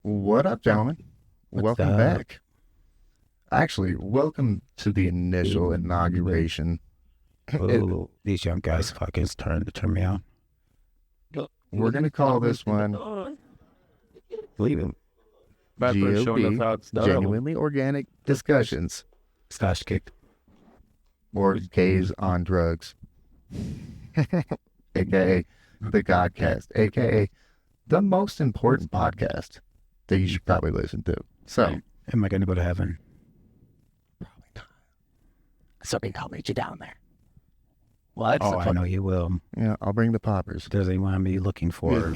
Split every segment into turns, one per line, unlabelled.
What up, gentlemen?
What's
Welcome
up?
back. Actually, welcome to the initial inauguration.
Oh, these young guys fucking starting to turn me on.
We're going to call this one
Leave him.
G.O.D. Genuinely Organic Discussions,
Slash kick.
or Gays on Drugs, aka the G.O.D.cast, aka the most important podcast that you should probably listen to. So,
Am I going to go to heaven?
probably not.
Something I'll meet you down there. What?
Oh, I know you will.
Yeah, I'll bring the poppers.
If there's anyone I'm be looking for.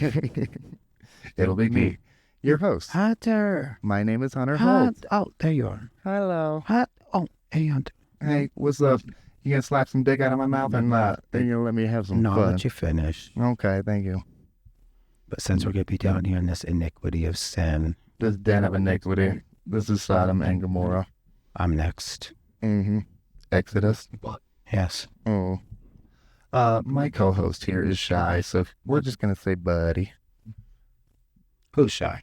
It'll be me, your host.
Hunter.
My name is Hunter Holt.
Oh, there you are.
Hello.
Oh, hey, Hunter.
Hey, what's up? You gonna slap some dick out of my mouth and then you'll let me have some
No, I'll
fun?
let you finish.
Okay, thank you.
But since we're going to be down here in this iniquity of sin,
This den of iniquity. This is Sodom and Gomorrah.
I'm next.
Mm-hmm. Exodus.
Yes.
Oh. My co-host here is shy, so we're just gonna say buddy.
Who's shy?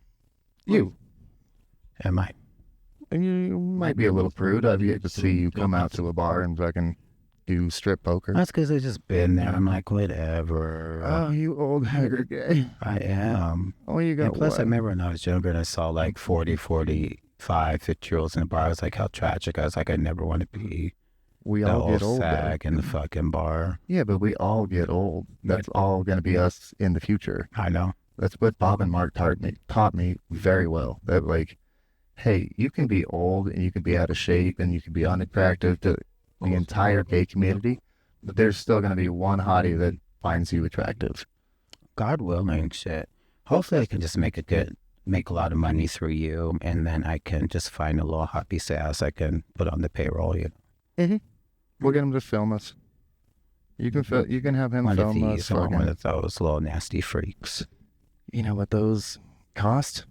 You.
Am I?
You might be a little prude. I've yet to see you come out to a bar and fucking do strip poker.
That's because I've just been there. I'm like, whatever.
Oh, you old haggard gay.
I am.
Oh, you got
And plus,
what?
I remember when I was younger and I saw like 40, 45, 50-year-olds in a bar. I was like, how tragic. I was like, I never want to be
We
the
all
old
get old. though.
sag in the fucking bar.
Yeah, but we all get old. That's all gonna be us in the future.
I know.
That's what Bob and Mark taught me very well. That like, hey, you can be old and you can be out of shape and you can be unattractive to the entire gay community, but there's still gonna be one hottie that finds you attractive.
God willing, shit. Hopefully I can just make a lot of money through you, and then I can just find a little hot piece of ass I can put on the payroll.
We'll get him to film us. You can you can have him
One of
film us.
these or one
fucking-
of those little nasty freaks.
You know what those cost?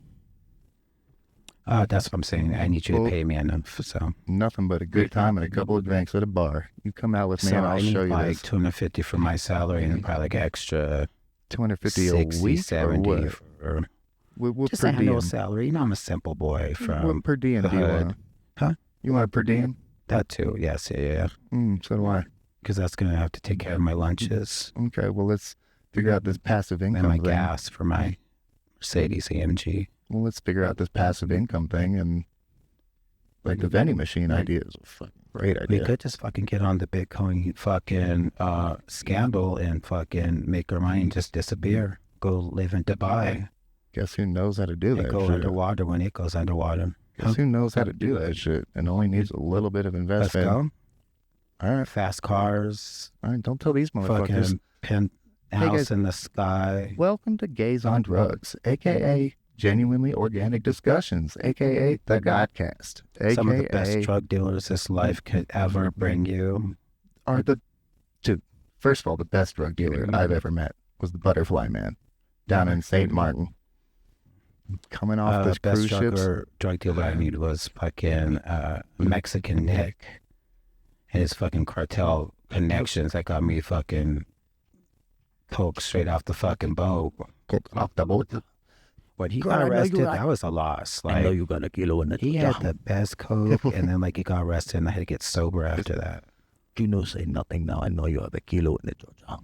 That's what I'm saying. I need you to
Well-
pay me enough. So,
Nothing but a good time and a couple of drinks at a bar. You come out with me
so
and I'll
I need
show you
like
this.
$250 for my salary and probably like extra
250 a
60,
week
70
or what?
for
What
just
per
a
diem?
annual salary. You know, I'm a simple boy from
What per diem
the
do you
hood.
want?
Huh?
You want a per diem?
that too. Yes, yeah.
So do I.
Because that's going to have to take care of my lunches
Okay, well, let's figure out this passive
and
income
my
thing.
gas for my Mercedes AMG.
Well, let's figure out this passive income thing and like the vending machine idea is a fucking great
We
idea.
could just fucking get on the Bitcoin fucking scandal and fucking make our money and just disappear. Go live in Dubai
Guess who knows how to do
and
that
go
shit?
underwater when it goes underwater.
Guess who knows how to do that shit and only needs a little bit of
Let's
investment.
go.
All right,
Fast cars,
all right. Don't tell these motherfuckers.
fucking
guys.
penthouse in the sky.
Welcome to Gays on Drugs, aka Genuinely Organic Discussions, aka the G.O.D.cast,
Some of the best
aka
drug dealers this life could ever bring you.
are the two. First of all, the best drug dealer I've ever met was the Butterfly Man down in St. Martin. Coming off those
Best
cruise ships.
drug dealer I knew was fucking Mexican Nick and his fucking cartel connections that got me fucking coke straight off the fucking boat.
Off the boat.
When he
God,
got
I know you
arrested,
got-
that was a loss.
I know
Like,
you got a kilo in the
he had the best coke, and then like he got arrested, and I had to get sober after that.
You know, say nothing now. I know you have a kilo in the Georgia.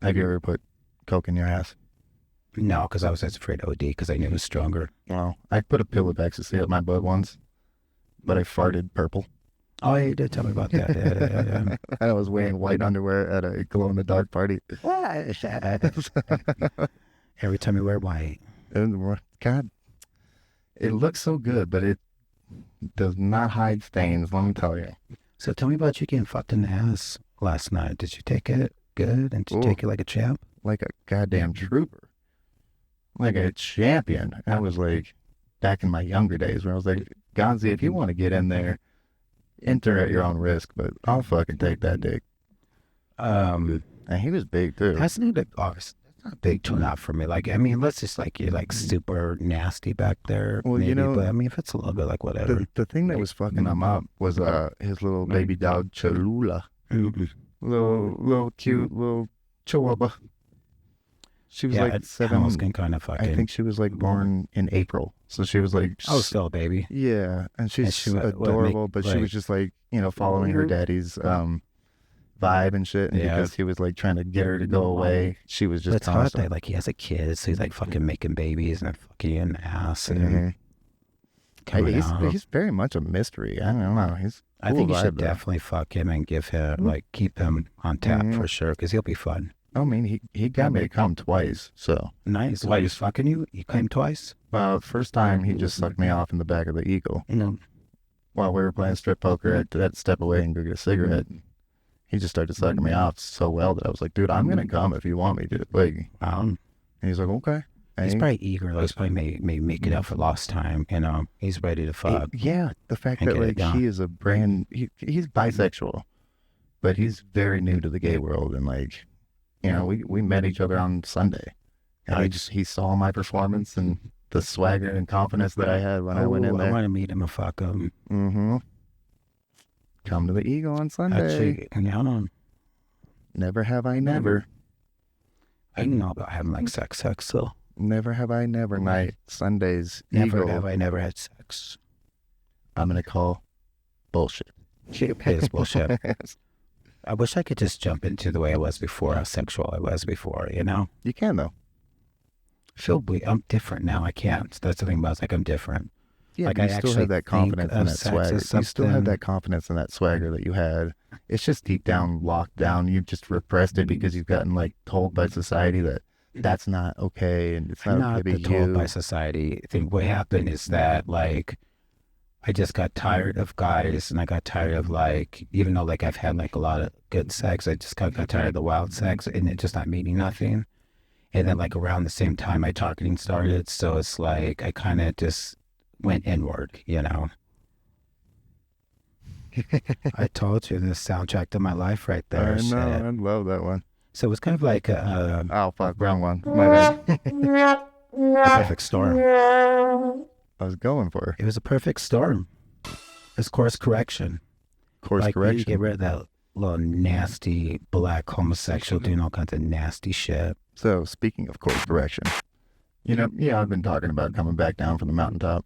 Have you ever put coke in your ass?
No, because I was just afraid OD because I knew it was stronger.
Well, I put a pill of ecstasy up my butt once, but I farted purple.
Oh, yeah, you did tell me about that. Yeah.
I was wearing white underwear at a glow-in-the-dark party.
Every time you wear white.
And God, it looks so good, but it does not hide stains, let me tell you.
So tell me about you getting fucked in the ass last night. Did you take it good? And did you
Ooh.
take it like a champ?
Like a goddamn trooper. Like a champion. I was like, back in my younger days, where I was like, Gonzi, if you want to get in there, enter at your own risk, but I'll fucking take that dick. And he was big, too.
That's not a big turn out for me. Like, I mean, let's just like, you're like super nasty back there.
Well,
maybe,
you know,
but I mean, if it's a little bit like whatever.
The thing that was fucking him up was his little baby dog, Cholula. Little cute, little chihuahua. She was
Yeah,
like seven.
animals can kind of fucking.
I think she was like born in April, so she was like.
Oh, still a baby.
Yeah, and she's
she what
adorable, but she
like-
was just like following her daddy's vibe and shit, and
Yeah.
because he was like trying to get her to go away, she was just
But it's hard
constant.
that like he has a kid, so he's like fucking making babies and fucking you in the ass and
Mhm.
coming out.
He's very much a mystery. I don't know. He's
I
cool
think you
vibe,
should
though.
definitely fuck him and give him like keep him on tap for sure because he'll be fun.
I mean, he got me to come twice. So,
Nice. Why he's fucking you? You came twice?
first time he just sucked me off in the back of the Eagle
No.
while we were playing strip poker. I had to step away and go get a cigarette. He just started sucking me off so well that I was like, dude, I'm gonna come if you want me to. Like, and he's like, okay. And
He's probably eager. Like, he's probably may make it up for lost time. You know, he's ready to fuck.
Yeah, the fact
and
that
get it
like
done.
he is he's bisexual, but he's very new to the gay world, and like, we met each other on Sunday, and he saw my performance and the swagger and confidence that I had when I went in
I
there.
want to meet him and fuck him.
Mm-hmm. Come to the Eagle on Sunday.
Actually, I don't.
Never have I never.
I don't know about having like sex, so
Never have I never night. Sundays.
never
Eagle.
have I never had sex.
I'm gonna call bullshit.
It is bullshit. I wish I could just jump into the way I was before, how sexual I was before, you know?
You can though.
Feel weird. I'm different now. I can't. That's the thing about it. It's like I'm different.
Yeah,
Like,
you
I
still
actually
have that
think
confidence
of
and that
sex as
swagger. You still have
something-
that confidence and that swagger that you had. It's just deep down, locked down. You've just repressed it because you've gotten like told by society that that's not okay and it's not,
Not
okay
the
to be
told
you.
by society. I think what happened is that like I just got tired of guys and I got tired of like even though like I've had like a lot of good sex, I just got tired of the wild sex and it just not meaning nothing. And then like around the same time my targeting started, so it's like I kind of just went inward, you know. I told you this soundtrack to my life right there.
I know.
Shit.
I love that one.
So it was kind of like a
Oh fuck, wrong one. My bad.
perfect storm.
I was going for
It was a perfect storm. It's course correction.
course
Like you
correction.
get rid of that little nasty black homosexual doing all kinds of nasty shit.
So speaking of course correction, I've been talking about coming back down from the mountaintop.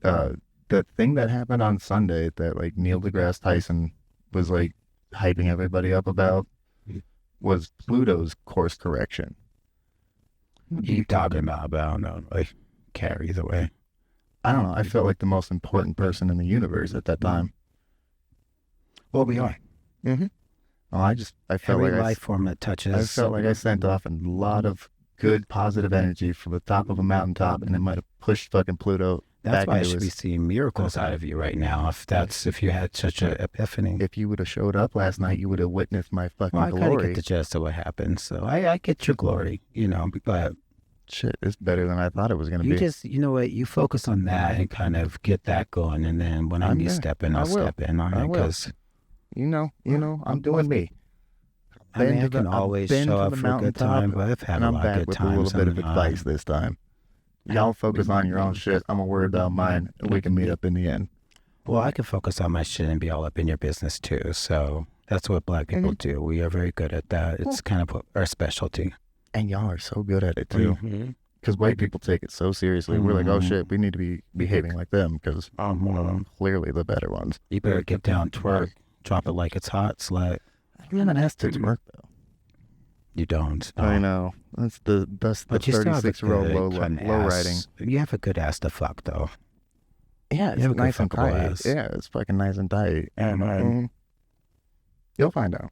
The thing that happened on Sunday that like Neil deGrasse Tyson was like hyping everybody up about was Pluto's course correction.
You talking about, but I don't know, like, care either way.
I don't know. I felt like the most important person in the universe at that time.
Well, we are.
Mm-hmm. Oh, I felt
Every
like
life form that touches.
I felt like I sent off a lot of good, positive energy from the top of a mountaintop, and it might have pushed fucking Pluto
That's
back
why I
into
should be
his.
seeing miracles out of you right now. If you had such an epiphany.
If you would have showed up last night, you would have witnessed my fucking
Well, I kind of
glory.
get the gist of what happened, so I get your glory, you know. But
Shit, it's better than I thought it was gonna
you
be.
just, you know what, you focus on that and kind of get that going, and then when I need to
Yeah,
step in,
I
I'll
will.
step in on
I
it
will.
because
I'm doing me.
I mean, I
I've
can always
been
show
to
up
the
for a good time,
mountaintop,
but I've had
and
a
I'm
lot of
back
good
with a
times.
little bit of
and,
advice this time. Y'all focus on your own shit. I'm gonna worry about mine, and we can meet up in the end.
Well, I can focus on my shit and be all up in your business too. So that's what Black people do. We are very good at that. It's kind of our specialty.
And y'all are so good at it too. Because white people take it so seriously. We're like, oh shit, we need to be behaving like them because clearly the better ones.
You better get down, twerk, drop it like it's hot, slut.
I haven't asked to twerk though.
You don't.
I know. That's the
But you still have a
36-year-old
good
low
fun
riding.
ass. You have a good ass to fuck though.
Yeah,
You have
it's
a good
nice and
fuckable
tight.
ass.
Yeah, it's fucking nice and tight.
And
You'll find out.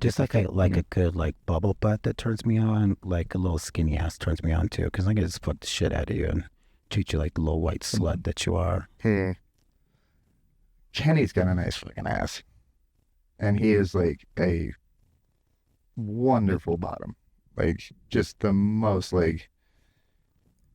just like a good like bubble butt that turns me on, like a little skinny ass turns me on too. Because I can just fuck the shit out of you and treat you like the little white slut that you are.
Kenny's got a nice fucking ass. And he is like a wonderful bottom. Like just the most like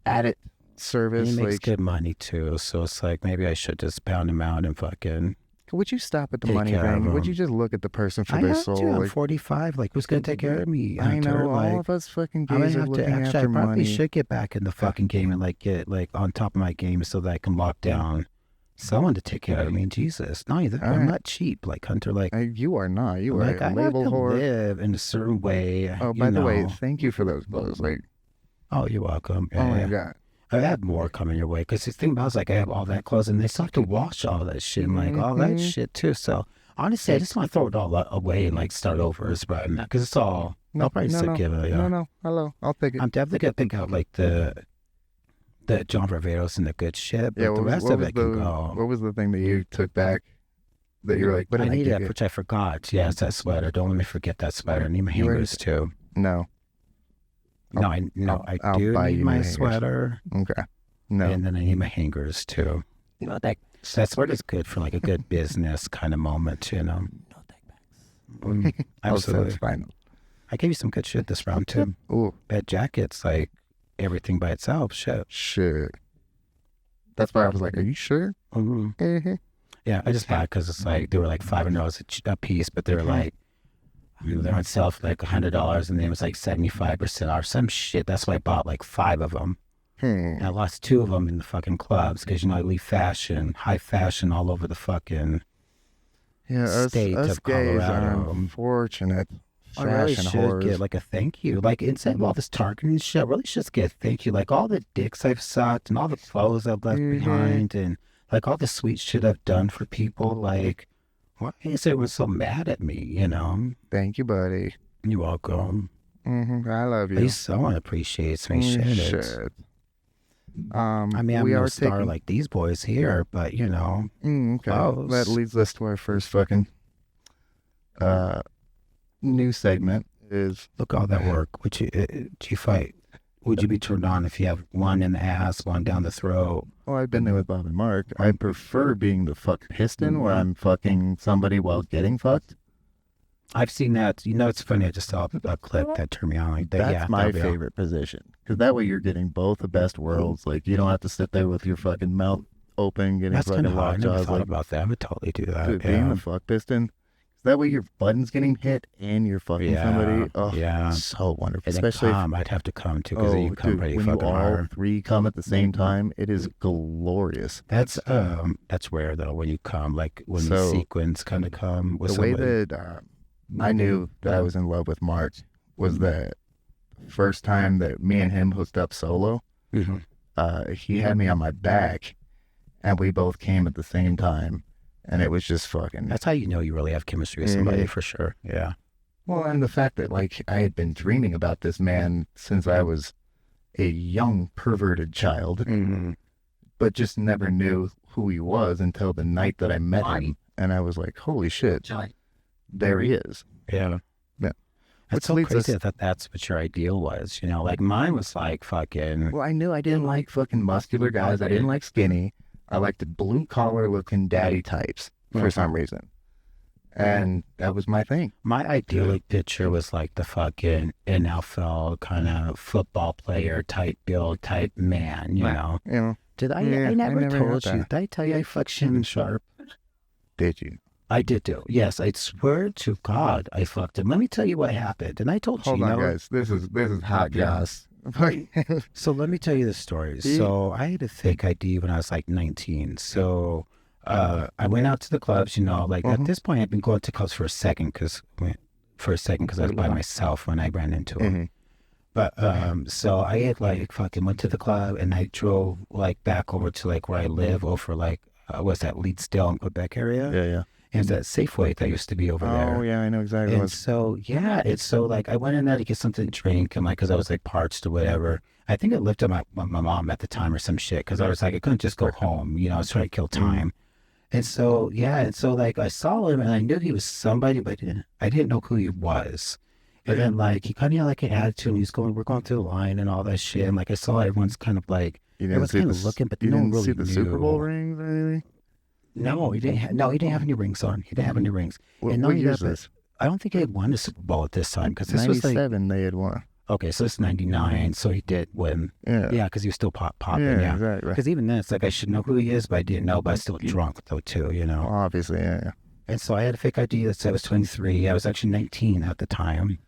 at it service.
He makes
Like,
good money too, so it's like maybe I should just pound him out and fucking.
would you stop at the
Take
money
care of
thing? Would
him.
you just look at the person for
I
their
have
soul?
to. I'm
Like,
45. Like, who's gonna take care of me?
I know
Hunter?
all
Like,
of us fucking
I might
gays are
have to.
looking
Actually, I
after
probably
money.
should get back in the fucking game and like get like on top of my game so that I can lock down someone to take care of me. Jesus, not either.
All
I'm
right.
not cheap, like Hunter. Like,
You are not. You are
like
a
I have
label
to
whore.
live in a certain way.
Oh,
you
by the way,
know.
thank you for those clothes. Like,
Oh, you're welcome.
oh my
Yeah.
god.
I have more coming your way because the thing about it is like I have all that clothes and they still have to wash all that shit and like all that shit too. So honestly, I just want to throw it all away and like start over as right now because it's all.
No,
I'll probably
no,
still
no,
give it.
no. Hello, I'll take it.
I'm definitely gonna pick out like the John Barbados and the good shit, but
Yeah,
the rest of it can go.
what was the thing that you took back that you were like, what
I
did I
need
give
that,
you?
which I forgot. Yes, that sweater. Don't let me forget that sweater. I need my
You already
hangers too.
No.
I
I'll
do
buy
need
you
my
new hangers.
sweater,
Okay. No.
and then I need my hangers too.
You know, that
That sweater's good for like a good business kind of moment, you know.
no take backs.
Absolutely.
That's fine.
I gave you some good shit this round too.
Ooh,
That jacket's like everything by itself. Shit.
shit. That's why I was like, are you sure?
Mm-hmm. Yeah, I just bought it because it's like they were like $500 a piece, but they were like they're on sale for like $100, and then it was like 75% off some shit. That's why I bought like 5 of them. And I lost 2 of them in the fucking clubs because I leave high fashion all over the fucking state
us
of
gays are
Colorado.
unfortunate
I really
fashion
should
whores.
get like a thank you. Like instead of all this targeting shit, I really should just get a thank you. Like all the dicks I've sucked and all the clothes I've left behind and like all the sweet shit I've done for people. Like, why is everyone so mad at me, you know?
Thank you, buddy.
You're welcome.
I love
At
you.
least someone appreciates me. Shit.
Shit.
I mean, I'm
we
no
are
star
taking.
like these boys here, but you know.
Okay.
close.
That leads us to our first fucking new segment. Is
Look, all that work. Would you fight? Would you be turned on if you have one in the ass, one down the throat?
Oh, I've been there with Bob and Mark. I prefer being the fuck piston where I'm fucking somebody while getting fucked.
I've seen that. You know, it's funny. I just saw a clip that turned me on like that.
That's
Yeah,
my
that'll be all.
favorite position. Because that way you're getting both the best worlds. Like, you don't have to sit there with your fucking mouth open, getting
That's kind
fucking
of hard. I
locked
never
jaws.
thought
Like,
about that. I would totally do that.
dude, being the fuck piston. 'Cause that way your button's getting hit and you're fucking somebody. Oh,
yeah.
so wonderful.
And then
Especially
come, I'd have to come too because you come
dude,
pretty
when you
fucking
all
hard.
3 come at the same time, it is glorious.
That's rare though when you come, like when the
So,
sequence kind of come with
The way
somebody.
that I knew that I was in love with Mark was that first time that me and him hooked up solo.
Mhm.
He had me on my back, and we both came at the same time, and it was just fucking.
That's how you know you really have chemistry with somebody for sure. Yeah.
Well, and the fact that like I had been dreaming about this man since I was a young perverted child, but just never knew who he was until the night that I met him, and I was like, "Holy shit, there he is."
Yeah.
Yeah.
That's
Which
so
leads
crazy
us-
that that's what your ideal was, you know? Like mine was like fucking.
Well, I knew I didn't like fucking muscular guys. I didn't like skinny. I liked the blue collar looking daddy types for some reason, and that was my thing.
My idyllic picture was like the fucking NFL kind of football player type build type man, you know?
You know?
Did I?
Yeah,
I never
I never
told
got
you.
that.
Did I tell you I fucked Shannon Sharp?
Did you?
I did do. Yes, I swear to God, I fucked him. Let me tell you what happened. And I told
Hold
you,
on,
you know,
guys. This is hot gas.
So let me tell you the story. So I had a fake ID when I was like 19. So I went out to the clubs, you know, like at this point I'd been going to clubs for a second because I was by myself when I ran into him. But so I had like fucking went to the club and I drove like back over to like where I live over like what's that, Leedsdale and Quebec area?
Yeah.
And that Safeway that used to be over there.
Oh, yeah, I know exactly
And
what.
so, yeah, it's so like I went in there to get something to drink and like, cause I was like parched or whatever. I think I lived at my mom at the time or some shit. Cause I was like, I couldn't just go home, you know, I was trying to kill time. And so, yeah. And so like I saw him and I knew he was somebody, but I didn't know who he was. And then like, he kind of had like an attitude and he's going, we're going through the line and all that shit. And like, I saw everyone's kind of like, everyone's kind of looking, but
you
no one
didn't
really
see the
knew.
Super Bowl rings or anything?
No, he didn't have any rings on. He didn't have any rings.
What,
And not
what
only
year
that,
is
but
this?
I don't think he had won a Super Bowl at this time because this was like
97 they had won.
okay, so it's 99, so he did win.
Yeah.
Yeah, because he was still popping.
Yeah,
Yeah,
exactly.
because even then it's like I should know who he is, but I didn't know. But I was still drunk though too, you know.
Obviously, yeah.
And so I had a fake ID that said I was 23. I was actually 19 at the time.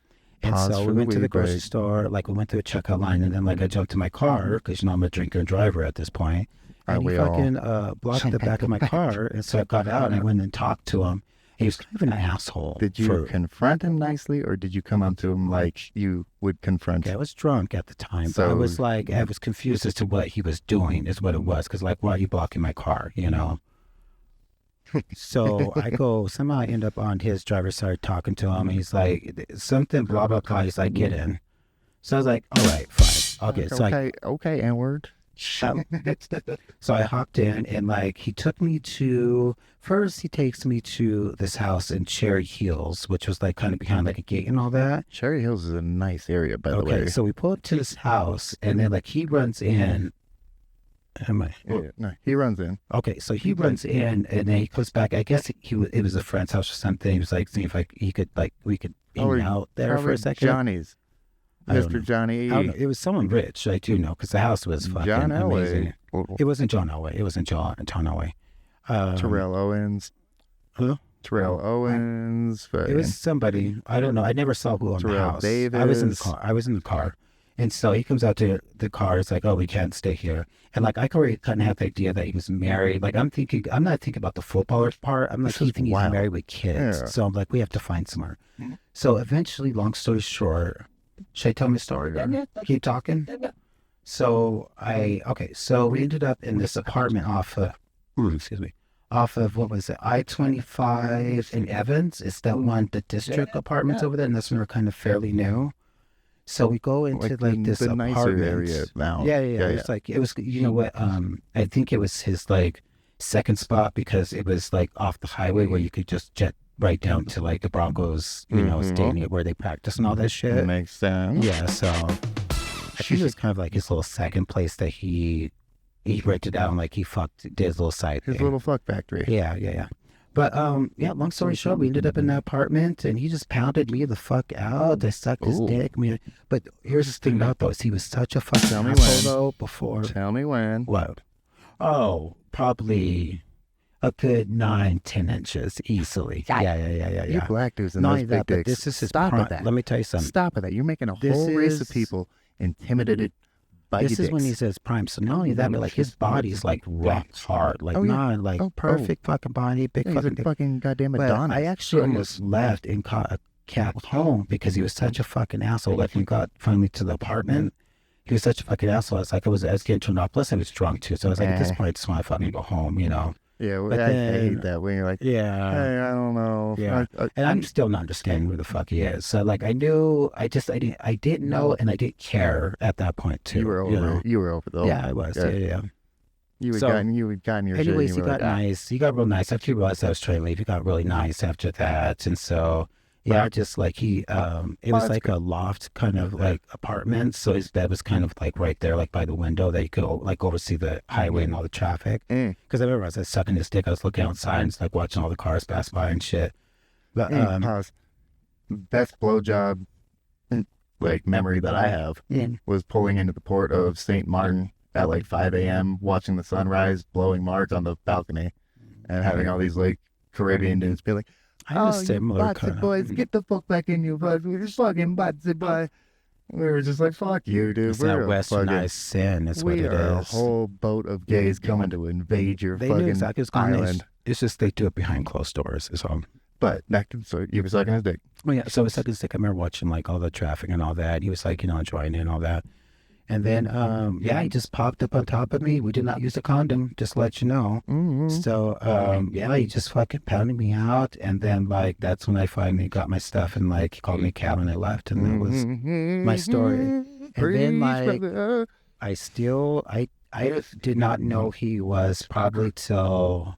And
Pause
so
for
we
the
went to the
weed
grocery
break.
store, like we went through a checkout line, and then like I jumped in my car because you know I'm a drinker and driver at this point. And he
we all?
fucking blocked the back of my car. And so I got out and I went and talked to him. He was kind of an asshole.
Did you confront him nicely, or did you come up to him like you would confront?
I was drunk at the time,
So-
but I was like, I was confused as to what he was doing, is what it was. Because, like, why are you blocking my car, you know? So I go, somehow I end up on his driver's side talking to him. And he's like, something, blah, blah, blah. He's like, get in. So I was like, all right, fine. Okay. So
Okay, N-word.
So I hopped in and like he took me to first he takes me to this house in Cherry Hills, which was like kind of behind like a gate and all that.
Cherry Hills is a nice area, by the way.
Okay, so we pull up to this house and then like he runs in.
No, he runs in.
Okay, so he runs in and then he comes back. I guess it was a friend's house or something. He was like seeing if we could hang out there for a second.
Johnny's.
I don't
Mr.
know.
Johnny
I don't know. It was someone rich, I do know, because the house was fucking
John
amazing.
Elway.
It wasn't John Elway. It wasn't John Elway.
Terrell Owens.
Who?
Terrell Owens.
It was somebody. I don't know. I never saw who owned the
Terrell
house. I was in the
Davis.
car. And so he comes out to the car. It's like, oh, we can't stay here. And like, I already kind of have the idea that he was married. Like, I'm not thinking about the footballer part. I'm like,
This is
thinking he's
wild.
married with kids.
Yeah.
So I'm like, we have to find somewhere. So eventually, long story short, should I tell my story? Keep talking. So we ended up in this apartment off of what was it? I-25 in Evans. It's that one, the district apartments over there, and that's when we're kind of fairly new. So we go into like this
the nicer
apartment
area now.
Yeah. It's like it was. You know what? I think it was his like second spot because it was like off the highway where you could just jet right down to like the Broncos, you know, stadium where they practice and all that shit.
Makes sense.
Yeah. So I think it was kind of like his little second place that he rented out and like he did his little side
His
thing.
little fuck factory.
Yeah. But long story short, we ended up in that apartment and he just pounded me the fuck out. I sucked his dick. But here's the thing about though, is he was such a fucking
Tell me
asshole
when.
though before.
Tell me when.
What? Oh, probably a good 9-10 inches easily. Yeah.
You black dudes and
Not
those
only
big
that, but
dicks.
this is his
Stop
prime.
at that.
Let me tell you something.
Stop at that. You're making a
This
whole race of
is-
people intimidated by
This
your
is when he
dicks.
says prime. So not only that, but like his body's like rock hard. Like
Oh, yeah.
not like perfect fucking body, big
Yeah, he's
fucking
a
dick.
fucking goddamn
But
Adonis.
I actually almost left and caught a cab home because he was such a fucking asshole. Like when we got finally to the apartment, he was such a fucking asshole. It's like I was getting turned off. Plus I was drunk too. So I was like, at this point, I just want to fucking go home, you know?
Yeah, well,
But
I
then-
hate that when you're like,
Yeah.
hey, I don't know.
Yeah. And I'm still not understanding who the fuck he is. So like I didn't know and I didn't care at that point too.
you were over
know?
it. You were over though.
Yeah, I was. Yeah.
You had
So-
gotten your shit.
Anyways,
and
he
you were
got
like, ah.
nice. He got real nice after he realized I was trying to leave. He got really nice after that. And so, yeah, just like it was like a loft kind of like apartment. So his bed was kind of like right there, like by the window that you could like oversee the highway and all the traffic. Because I remember as I was sucking his dick, I was looking outside and just, like watching all the cars pass by and shit. But
Pause. Best blowjob like memory that I have was pulling into the port of St. Martin at like 5 a.m., watching the sunrise, blowing Mark on the balcony, and having all these like Caribbean dudes be like,
I had a similar
you
kind
boys, get the fuck back in your butt. We're fucking botsy boy. We were just like, fuck you, dude.
It's
We're
that
a
westernized
fucking-
sin is what
we
it
are a
is.
whole boat of gays coming to invade your
They knew
fucking
exactly what's going on.
island.
It's just they do it behind closed doors is all.
But back to, so you were sucking his dick.
Well, yeah, so it was sucking his dick. I remember watching like all the traffic and all that. He was like, enjoying it and all that. And then, he just popped up on top of me. We did not use a condom, just to let you know.
Mm-hmm.
So, he just fucking pounded me out. And then, like, that's when I finally got my stuff and, like, he called me a cab and I left. And that was my story. And then, like, I did not know he was probably till...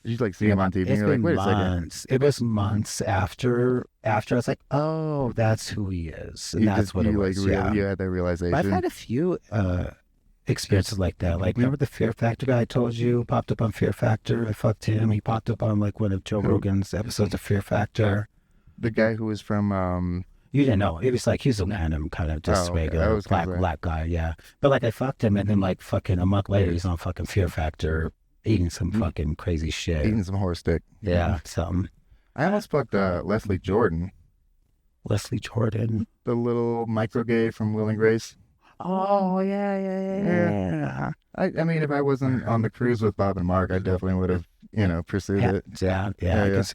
You like see him on TV and
It's
you're like,
been
wait a second.
months. It was months after I was like, oh, that's who he is. And that's what it was. Yeah.
You had that realization.
But I've had a few experiences like that. Like, remember the Fear Factor guy I told you popped up on Fear Factor? I fucked him. He popped up on like one of Joe Rogan's episodes of Fear Factor.
The guy who was from
You didn't know. It was like he was a random kind of just
Oh, okay. I
regular
was gonna say.
black guy. Yeah. But like I fucked him, and then like fucking a month later, he's on fucking Fear Factor eating some fucking crazy shit.
eating some horse dick.
Yeah, something.
I almost fucked Leslie Jordan,
Leslie Jordan.
the little micro gay from Will and Grace.
Oh, yeah.
I mean, if I wasn't on the cruise with Bob and Mark, I definitely would have, pursued it.
Yeah, I guess.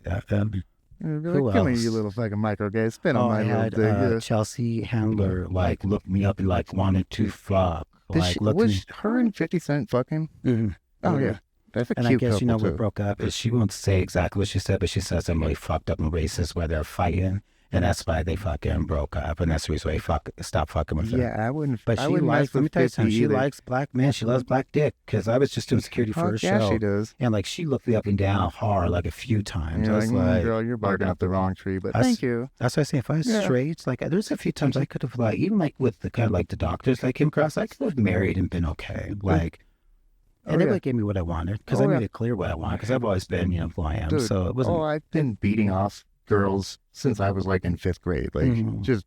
You'd be
Who
like, come here,
else?
you little fucking micro gay. Spin on
Oh,
my
I
little
had
dick. Yeah.
Chelsea Handler like look me up and like wanted to fuck. Like looked
Was
me.
her and 50 Cent fucking?
Mhm.
Oh, yeah. That's a
And I
cute
guess,
couple,
we
too.
broke up. And she won't say exactly what she said, but she says I'm really fucked up and racist where they're fighting. And that's why they fucking broke up. And that's the reason why he stopped fucking with her.
Yeah, I wouldn't.
But
I
she
wouldn't
likes,
mess
let me
with
tell you
50
something, she
either.
likes black men. She loves black dick. Because I was just doing security for her
Yeah,
show.
she does.
And like she looked me up and down hard like a few times. I
You're
was
like,
like,
girl, you're barking up the wrong tree, but
That's-
thank you.
that's what I say. If I was straight, like there's a few times I could have like, even like with the kind of like the doctors that I came across, I could have married and been okay. Like, and they would give me what I wanted because I made it clear what I wanted because I've always been, who I am.
Dude,
So it wasn't.
I've been beating off girls since I was like in 5th grade. Like, just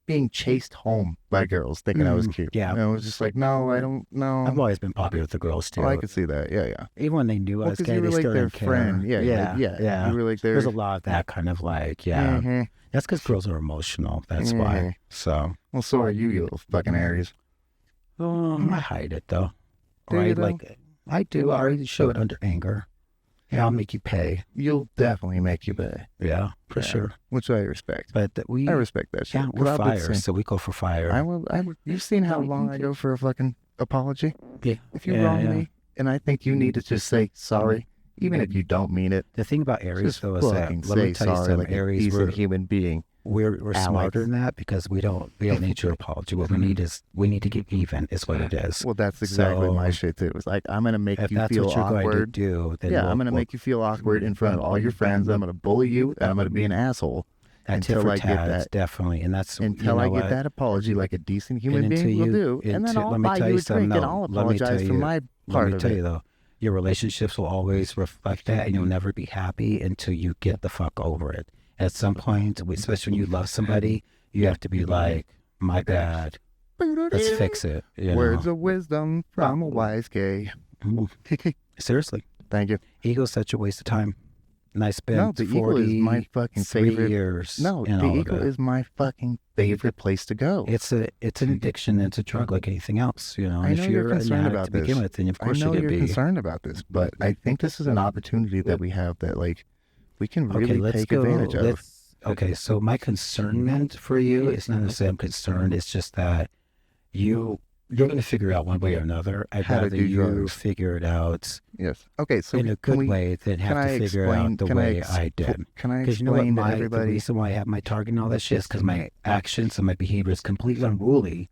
being chased home by girls thinking I was cute.
Yeah.
And I was just like, no, I don't know.
I've always been popular with the girls too.
Oh, I could see that. Yeah.
Even when they knew I
Well,
was
'cause
gay,
you
they
were like
still
their
didn't care.
friend. Yeah. You were like their.
There's a lot of that kind of like, That's because girls are emotional. That's why. So.
Well, so are you little fucking Aries.
I hide it though.
Do you,
Right?
though?
Like, I do. I already show it under anger. Yeah, I'll make you pay.
You'll definitely make you pay.
Yeah, for sure.
Which I respect.
But
I respect that shit.
yeah,
'Cause
we're
I'll do the
fire,
same.
so we go for fire.
I will. You've seen how long I go for a fucking apology?
Yeah.
If you wrong me, and I think you need to just say sorry, even if you don't mean it.
The thing about Aries,
Just
though, is that
fucking
let me
say
tell you
sorry
something.
like a
Aries,
decent human being.
we're
Alex.
smarter than that because we don't need your apology. What we need is to get even. Is what it is.
Well, that's exactly
So,
my shit too. It's like, I'm gonna make
If
you
that's
feel
what you're going to
awkward.
do, then
Yeah,
we'll,
I'm gonna
we'll-
make you feel awkward in front of all your friends. I'm gonna bully you, and I'm gonna be an asshole
that tit
until
for
I get
tat,
that.
definitely, and that's
Until I get that apology like a decent human being will do, and then I'll buy you a drink and I'll apologize for my part
Let me
of
tell
it.
you though, your relationships will always reflect that, and you'll never be happy until you get the fuck over it. At some point, especially when you love somebody, you have to be like, my bad. Let's fix it.
Words of wisdom from a wise gay.
Seriously,
Thank you.
ego's such a waste of time. And I spent
No, the Eagle is my fucking
43
favorite.
years.
No,
in
the
all of
Eagle
it.
is my fucking favorite place to go.
It's an addiction. It's a drug like anything else.
I
And
know
if
you're
you're an
concerned
addict
about
to begin
this.
with, then of
I
course
know
you're
you're
gonna be.
concerned about this, but I think this is an opportunity that we have that, like, we can
Okay,
really
let's
take
go.
advantage of.
Okay, so my concernment for you is not necessarily I'm concerned. It's just that you're going to figure out one way or another. I'd
How to
rather
do
you
drugs.
figure it out
Yes. Okay, so
in a
can
good
we,
way than have
can
to
I
figure
explain,
out the
can
way
I
I did.
Can I
Because you know what,
explain to
the
everybody?
reason why I have my target and all that shit is because my actions and my behavior is completely unruly.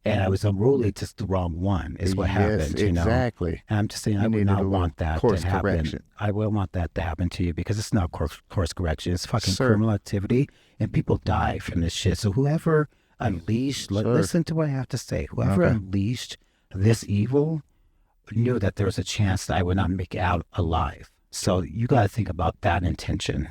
And I was unruly, just the wrong one is what happened,
Yes, exactly.
And I'm just saying,
You
I would
needed a
not
little
want that to
course
happen.
correction.
I will want that to happen to you because it's not course correction. It's fucking
Sir.
criminal activity, and people die from this shit. So whoever unleashed, listen to what I have to say. Whoever
Okay.
unleashed this evil knew that there was a chance that I would not make it out alive. So you got to think about that intention.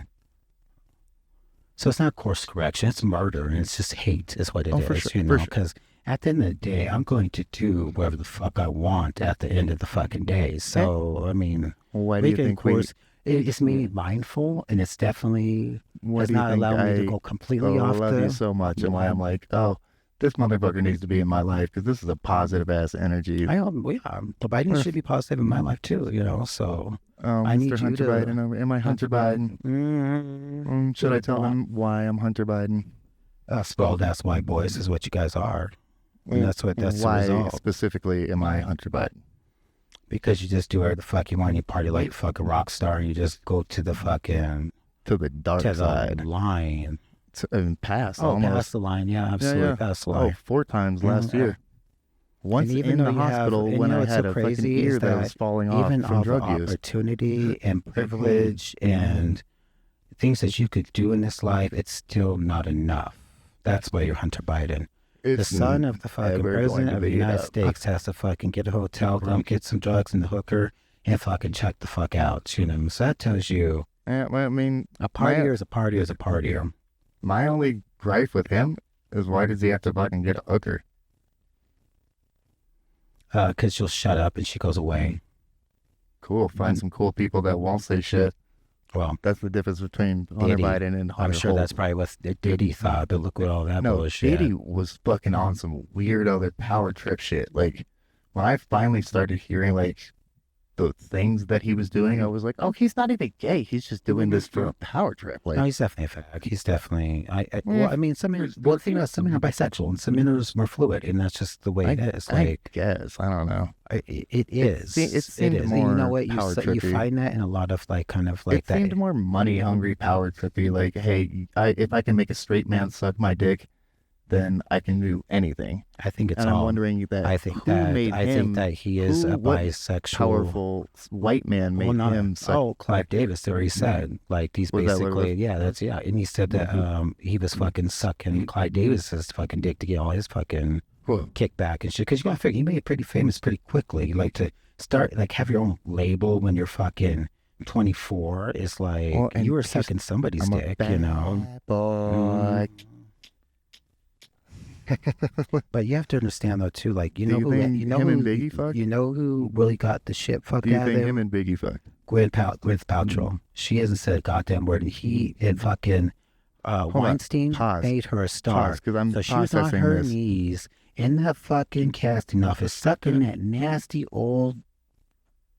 So it's not course correction, it's murder, and it's just hate is what it is,
for sure,
you
for
know,
sure.
because at the end of the day, I'm going to do whatever the fuck I want at the end of the fucking day. So, I mean,
Why do
we
you
can, of
think we?
course, it's me mindful, and it's definitely
What
does
do you
not
think
allow me to
I
go completely
I
off
love
the...
you so much, and why I'm like, oh, this motherfucker needs to be in my life because this is a positive ass energy.
The Biden should be positive in my life too, you know, so... I need
Mr.
you
Hunter
to-
Biden, am I Hunter Biden? Should I tell them why I'm Hunter Biden?
Spoiled ass white boys is what you guys are. And that's the
Why
result.
specifically am I Hunter Biden?
Because you just do whatever the fuck you want. You party like a fucking rock star. And you just go to the fucking
To the dark
to
side.
the line.
And pass
Oh,
almost.
past the line. Yeah, absolutely.
yeah.
Past the
Oh,
line.
4 times last year. Once
And even
in
though
the
you have-
hospital
and
when
you know
I
what's
had
so
a fucking
crazy
ear
is
that was
that
falling off
even
from
all
drug
the
use.
opportunity and privilege and things that you could do in this life, it's still not enough. That's why you're Hunter Biden. The
It's
son of the fucking
never going
president
to
of the
be
United
enough.
States has to fucking get a hotel room, get some drugs in the hooker, and fucking check the fuck out, you know? So that tells you
Yeah, well, I mean,
a partier is a partier is a partier.
my only gripe with him is why does he have to fucking get a hooker?
Because she'll shut up and she goes away.
Cool. Find some cool people that won't say shit.
Well,
That's the difference between Hunter
Diddy,
Biden and Hunter
I'm sure
Holt.
that's probably what Diddy thought, but look at all that
No,
bullshit.
Diddy was fucking on some weird other power trip shit. Like, when I finally started hearing, like, the things that he was doing, I was like, oh, he's not even gay. He's just doing this for a power trip. Like,
No, he's definitely a fag. He's definitely. Well, I mean, some men. Well, the thing is, some men are bisexual, and some men are more fluid, and that's just the way it is.
I
Like,
guess. I don't know.
it is.
It seemed
is.
more
And you know what? You
power
you
trippy.
find that in a lot of like kind of like
It
that.
seemed more money hungry, power trippy. Like, hey, if I can make a straight man suck my dick, then I can do anything.
I think it's
And
all.
I'm wondering that
I think
who
that
made
I
him
think that he is a
what
bisexual.
powerful white man made him suck.
Oh, Clive Davis already said like he's
Was that what it
basically
was?
yeah, that's yeah, and he said that he was fucking sucking Clive Davis's fucking dick to get all his fucking
Cool.
kickback and shit. Because you gotta figure he made it pretty famous pretty quickly. Like to start like have your own label when you're fucking 24 is like
Well, and
you were
he's-
sucking somebody's
I'm a
dick,
bad
you know.
boy.
But you have to understand though too, like you
Do
know
you
who
think
you know
him
who
and Biggie fucked?
you know who really got the shit fucked
Do you
out of
think
there?
him and Biggie fucked?
Gwyneth Paltrow. She hasn't said a goddamn word. And he and fucking
on.
Weinstein
Pause.
made her a star.
Pause, 'cause I'm
So she was on
processing
her
this.
knees in that fucking casting office, sucking that nasty old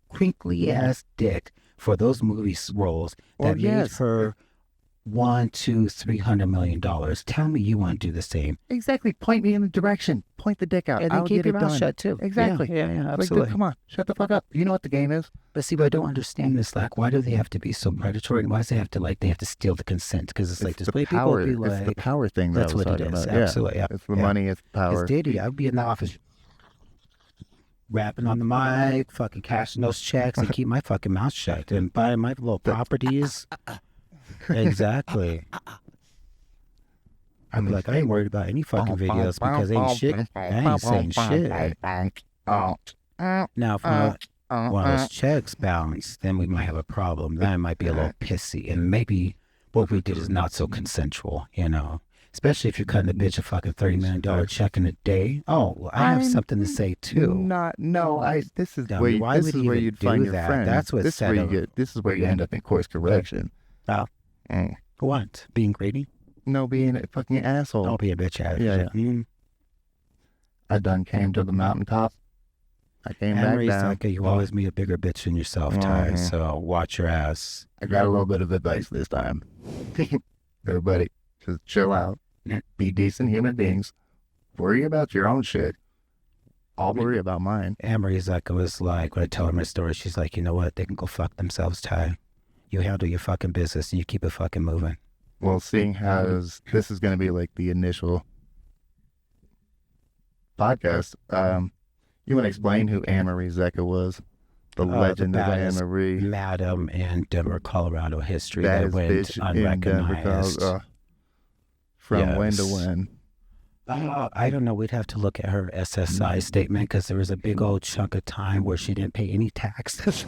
crinkly ass dick for those movie roles
Well,
that
yes.
made her $100, $200, $300 million. Tell me you want to do the same.
Exactly. Point me in the direction. Point the dick out.
And then
I'll
keep
get
your
it
mouth
done.
shut too.
Exactly.
Yeah,
Like,
absolutely.
dude, come on. Shut the fuck up. You know what the game is?
But see, what I don't understand is like, why do they have to be so predatory? And why does they have to like, they have to steal the consent? Because it's like, there's
the
way
power.
people be
It's the
like,
power thing that
that's
I was
what it
talking
is.
about.
Absolutely. Yeah.
It's the
Yeah.
money. It's the
Because
power.
Diddy, I'd be in the office rapping on the mic, fucking cashing those checks and keep my fucking mouth shut and buying my little properties. Exactly. I'd be like, I ain't worried about any fucking videos because ain't shit. I ain't saying shit. Now, if one of those checks bounce, then we might have a problem. Then I might be a little pissy. And maybe what we did is not so consensual, you know? Especially if you're cutting a bitch a fucking $30 million check in a day. Oh, well, I have something to say too.
This is
Now,
where
why would he even
you'd
do
find your
that?
friend.
That's what
this is where
set
you
up-
This is where you end up in course correction.
Oh.
Mm.
What? Being greedy?
No, being a fucking asshole.
Don't be a bitch ass.
Yeah, yeah. I done came to the mountaintop. I came back
Henry's
down.
like, you always be a bigger bitch than yourself, Ty.
Mhm.
So watch your ass.
I got a little bit of advice this time. Everybody, just chill out. Be decent human beings. Worry about your own shit. I'll worry about mine.
Amory's like, it was like, when I tell her my story, she's like, you know what? They can go fuck themselves, Ty. You handle your fucking business and you keep it fucking moving.
Well, seeing as this is going to be like the initial podcast, you want to explain who Anne-Marie Zecca was? The legend
the
of
baddest
Anne-Marie.
Madam in Denver, Colorado history that
Baddest
went
bitch in Denver,
unrecognized.
from when to
Yes.
when?
I don't know. We'd have to look at her SSI statement because there was a big old chunk of time where she didn't pay any taxes.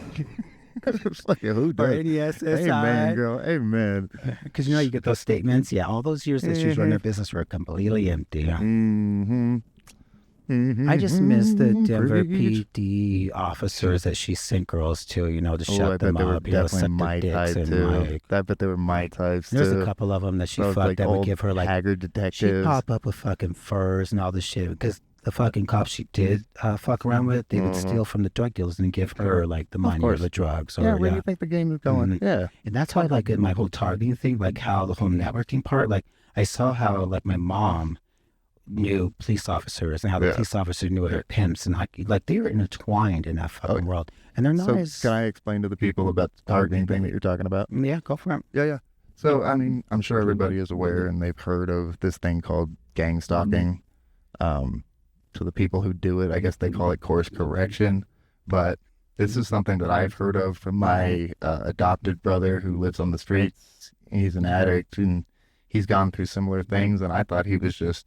It's like, who
or
does?
any SSI.
Amen, girl. Amen.
Because you know you get those statements. Yeah, all those years that she was running her business were completely empty.
Mm-hmm. Mm-hmm.
I just miss the Denver
Preach.
PD officers that she sent girls to, you know, to
Oh, I
shut
bet
them
they were
up, you know,
definitely
suck
my
their
type
dicks and
too.
like.
I bet they were my types
There's
too.
a couple of them that she
Those,
fucked
like,
that would
old
give her like
haggard
she'd
detectives.
pop up with fucking furs and all this shit because the fucking cops she did fuck around with, they would steal from the drug dealers and give her like the money or
course.
the drugs. Or,
Yeah, where do you think the game is going?
Mhm.
Yeah.
And that's why, like, in my whole targeting thing, like how the whole networking part, like, I saw how, like, my mom knew police officers and how the
Yeah.
police officers knew their pimps and, like they were intertwined in that fucking world. And they're not
So
as...
can I explain to the people about the targeting thing that you're talking about?
Yeah, go for it.
Yeah. So, I mean, I'm sure everybody is aware and they've heard of this thing called gang stalking. To the people who do it, I guess they call it course correction. But this is something that I've heard of from my adopted brother who lives on the streets. He's an addict and he's gone through similar things. And I thought he was just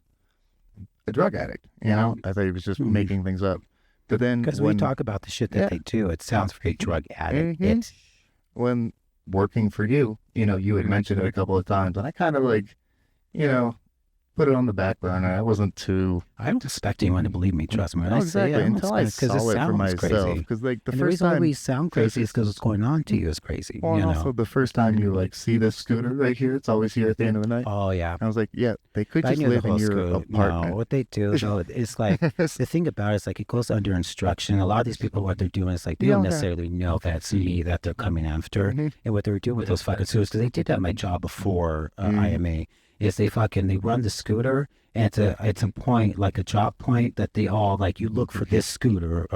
a drug addict, you know? I thought he was just making things up. But then
Because
when
we talk about the shit that they do, it sounds very drug addict.
Mhm. when working for you, you know, you had mentioned it a couple of times, and I kind of like, you know, put it on the back burner. I wasn't too.
I don't expect anyone to believe me. Trust me. When
No,
I say
exactly.
it, I'm
Until I
expecting because
saw
it
it for
sounds
myself.
crazy.
Because like the
And the
first
reason why
time,
we sound crazy is because what's going on to you is crazy.
well,
you
and
know.
also the first time you like see this scooter right here, it's always here at the end of the night.
Oh yeah.
I was like, yeah, they could
I
just
knew
live
the
in
whole
your
school.
apartment.
No, what they do though, it's like the thing about it is like it goes under instruction. A lot of these people, what they're doing is like they don't necessarily know that's me that they're coming after. And what they're doing with those fucking scooters, because they did that at my job before IMA, is they run the scooter, and it's a point, like a job point, that they all like, you look for this scooter,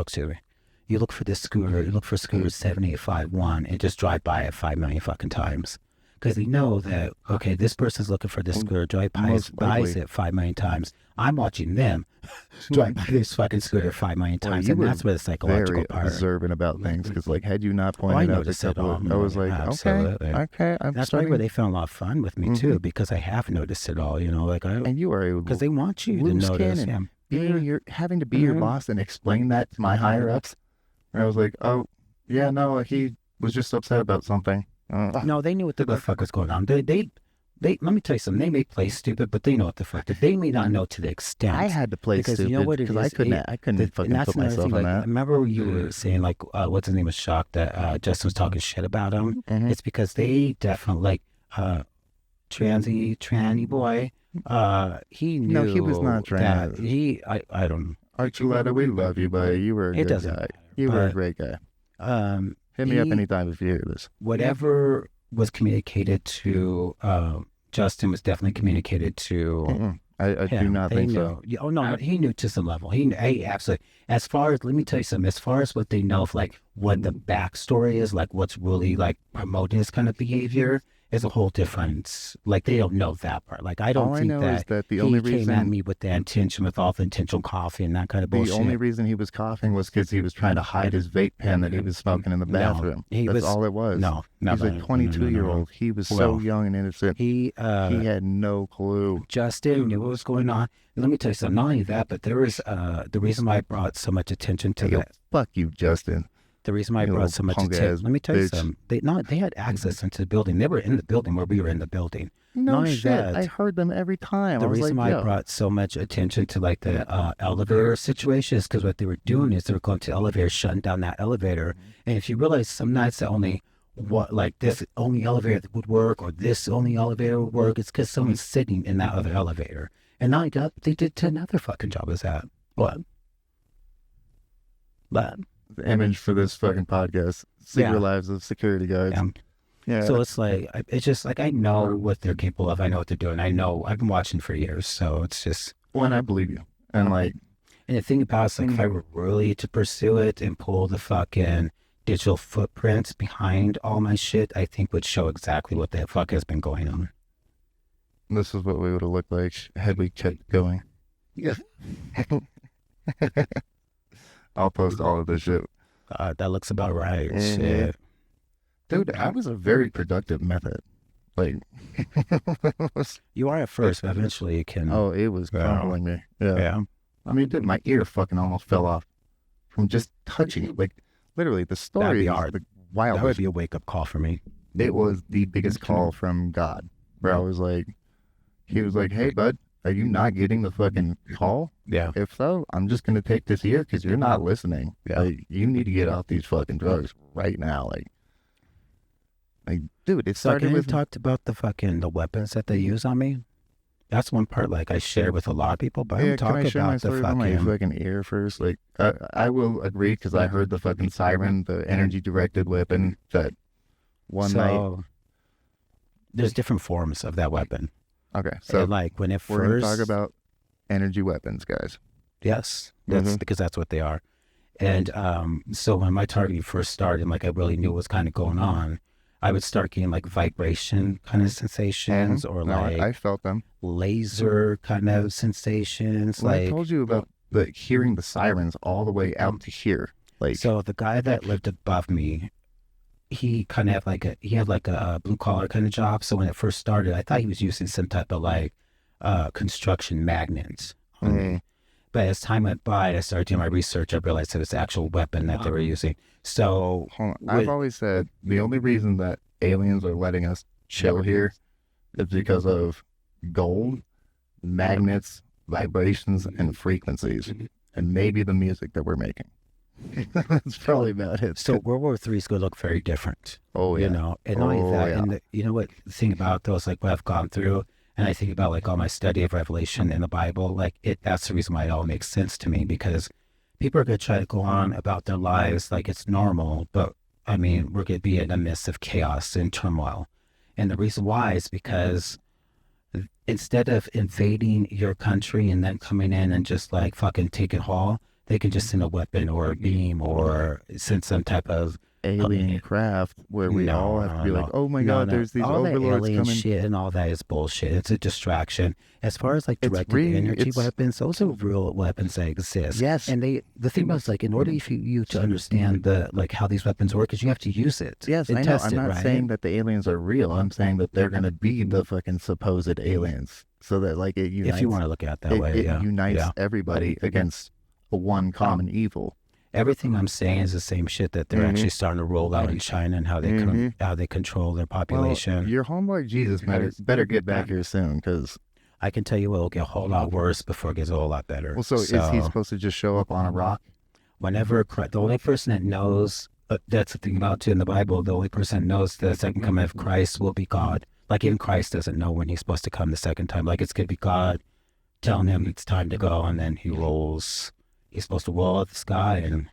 you look for this scooter, you look for scooter 7851, and just drive by it 5 million fucking times. Because they know that, okay, this person's looking for this scooter, drive buys it 5 million times. I'm watching them drive by this fucking scooter 5 million times, and that's where the psychological
very
part.
observant about things, because like had you not
I
pointed out a
noticed it
couple,
all.
I was like,
Absolutely.
okay, I'm
That's
starting.
why they found a lot of fun with me too, because I have noticed it all. You know, like
And you are a
because they want you to
loose
notice.
cannon.
Yeah.
Being your having to be your boss and explain that to my higher ups. And I was like, oh yeah, no, he was just upset about something.
No, they knew what the fuck was going on. They let me tell you something. They may play stupid, but they know what the fuck. They may not know to the extent.
I had to play
because
stupid
you know what it
because I
is?
couldn't fucking put myself in
like,
that.
I remember you were saying like, what's his name was shocked that Justin was talking shit about him. It's because they definitely like tranny boy. He knew.
No, he was not
that
trans.
I don't.
Archuleta, we love you, buddy. You were a good
doesn't
guy.
matter,
You were a
but,
great guy. Hit me up
he-
anytime if you hear this.
Whatever was communicated to Justin was definitely communicated to
I do
him.
not
They
think
knew.
so.
Yeah, oh no, he knew to some level. He absolutely. As far as, let me tell you something. As far as what they know of like what the backstory is, like what's really like promoting this kind of behavior, is a whole different. Like they don't know that part. Like I don't
All I
think
know
that,
is that the
he
only
came at
reason
me with the intention, with all the intentional coffee and that kind of
the
bullshit.
only reason he was coughing was because he was trying to hide his vape pen that he was smoking in the bathroom.
he
That's
was-
all it was.
No,
He's a 22-year-old. He was so
Well,
young and innocent.
He
had no clue.
Justin knew what was going on. And let me tell you something. Not only that, but there was the reason why I brought so much attention to
Yo,
that.
fuck you, Justin.
The reason why I
you
brought
little
so much
punk-ass
attention. Let me tell you
bitch.
something. They had access into the building. They were in the building where we were in the building.
No
Not only
shit.
that,
I heard them every time.
the
I was
reason
like,
why I brought so much attention to like the elevator situation is because what they were doing is they were going to the elevator, shutting down that elevator. And if you realize some nights that only this only elevator that would work, or this only elevator would work, it's because someone's sitting in that other elevator. And not only that, they did another fucking job as that. What? But
the image for this fucking podcast. Secret Lives of Security Guards. Yeah.
So it's like, it's just like, I know what they're capable of. I know what they're doing. I know, I've been watching for years. So it's just.
Well, and I believe you. And like.
And the thing about it's like, if I were really to pursue it and pull the fucking digital footprints behind all my shit, I think would show exactly what the fuck has been going on.
This is what we would have looked like had we kept going.
Yeah.
I'll post all of this shit.
That looks about right.
Mhm.
Shit.
Dude, I was a very productive method. Like,
You are at first, but eventually you can.
oh, it was crumbling me. Yeah.
Yeah.
I mean, dude, my ear fucking almost fell off from just touching it. Like, literally, the story
That'd be
is
hard.
the
That
wildest.
would be a wake up call for me.
It was the biggest call from God, where I was like, he was like, hey, bud, are you not getting the fucking call?
Yeah.
If so, I'm just going to take this here because you're not listening.
Yeah.
Like, you need to get off these fucking drugs right now. Like, dude, it
So like,
started
I
with
talked about the weapons that they use on me. That's one part like I share with a lot of people, but
yeah,
I'm
can I
talking
share my
about the
story about my
fucking.
fucking ear first? Like, I will agree because I heard the fucking siren, the energy-directed weapon that one night.
So there's different forms of that weapon.
Okay, so
And like when it
we're going to
first.
talk about energy weapons, guys.
Yes, that's because that's what they are. And so when my targeting first started, and like I really knew what was kind of going on, I would start getting like vibration kind of sensations, or
No,
like
I felt them.
laser kind of sensations.
When I
Like,
told you about the hearing the sirens all the way out to here. Like,
so the guy that lived above me, he kind of had like a blue collar kind of job. So when it first started, I thought he was using some type of like construction magnets on me. But as time went by, I started doing my research. I realized it was the actual weapon that they were using. So
hold on. I've always said the only reason that aliens are letting us chill here is because of gold. magnets, vibrations, and frequencies, and maybe the music that we're making. That's probably about it.
So World War III is going to look very different.
Oh, yeah.
You know, and not only that,
yeah.
and you know what the thing about those, like what I've gone through, and I think about like all my study of Revelation in the Bible, like that's the reason why it all makes sense to me, because people are going to try to go on about their lives like it's normal, but I mean, we're going to be in the midst of chaos and turmoil. And the reason why is because instead of invading your country and then coming in and just like fucking taking haul, they can just send a weapon or a beam or send some type of
alien craft where we all have to be like, oh my God, there's these
all
overlords
that alien
coming.
shit and all that is bullshit. It's a distraction. As far as like
It's
directed energy
it's-
weapons, those are real weapons that exist.
Yes.
And the thing about it's like, in order for you to understand the like how these weapons work is you have to use it.
Yes,
and
I know.
test
I'm
it,
not
right?
saying that the aliens are real. I'm saying that they're going to be the fucking supposed aliens. So that like it unites,
if you want to look at it that way,
it
yeah.
unites
yeah.
everybody against a one common evil.
Everything I'm saying is the same shit that they're actually starting to roll out in China and how they how they control their population.
Well, your homeboy Jesus better get back here soon, because
I can tell you it'll get a whole lot worse before it gets a whole lot better.
well, so is he supposed to just show up on a rock?
Whenever the only person that knows, that's the thing about too in the Bible, the only person that knows the second coming of Christ will be God. Like even Christ doesn't know when he's supposed to come the second time. Like it's going to be God telling him it's time to go, and then he's supposed to roll out the sky and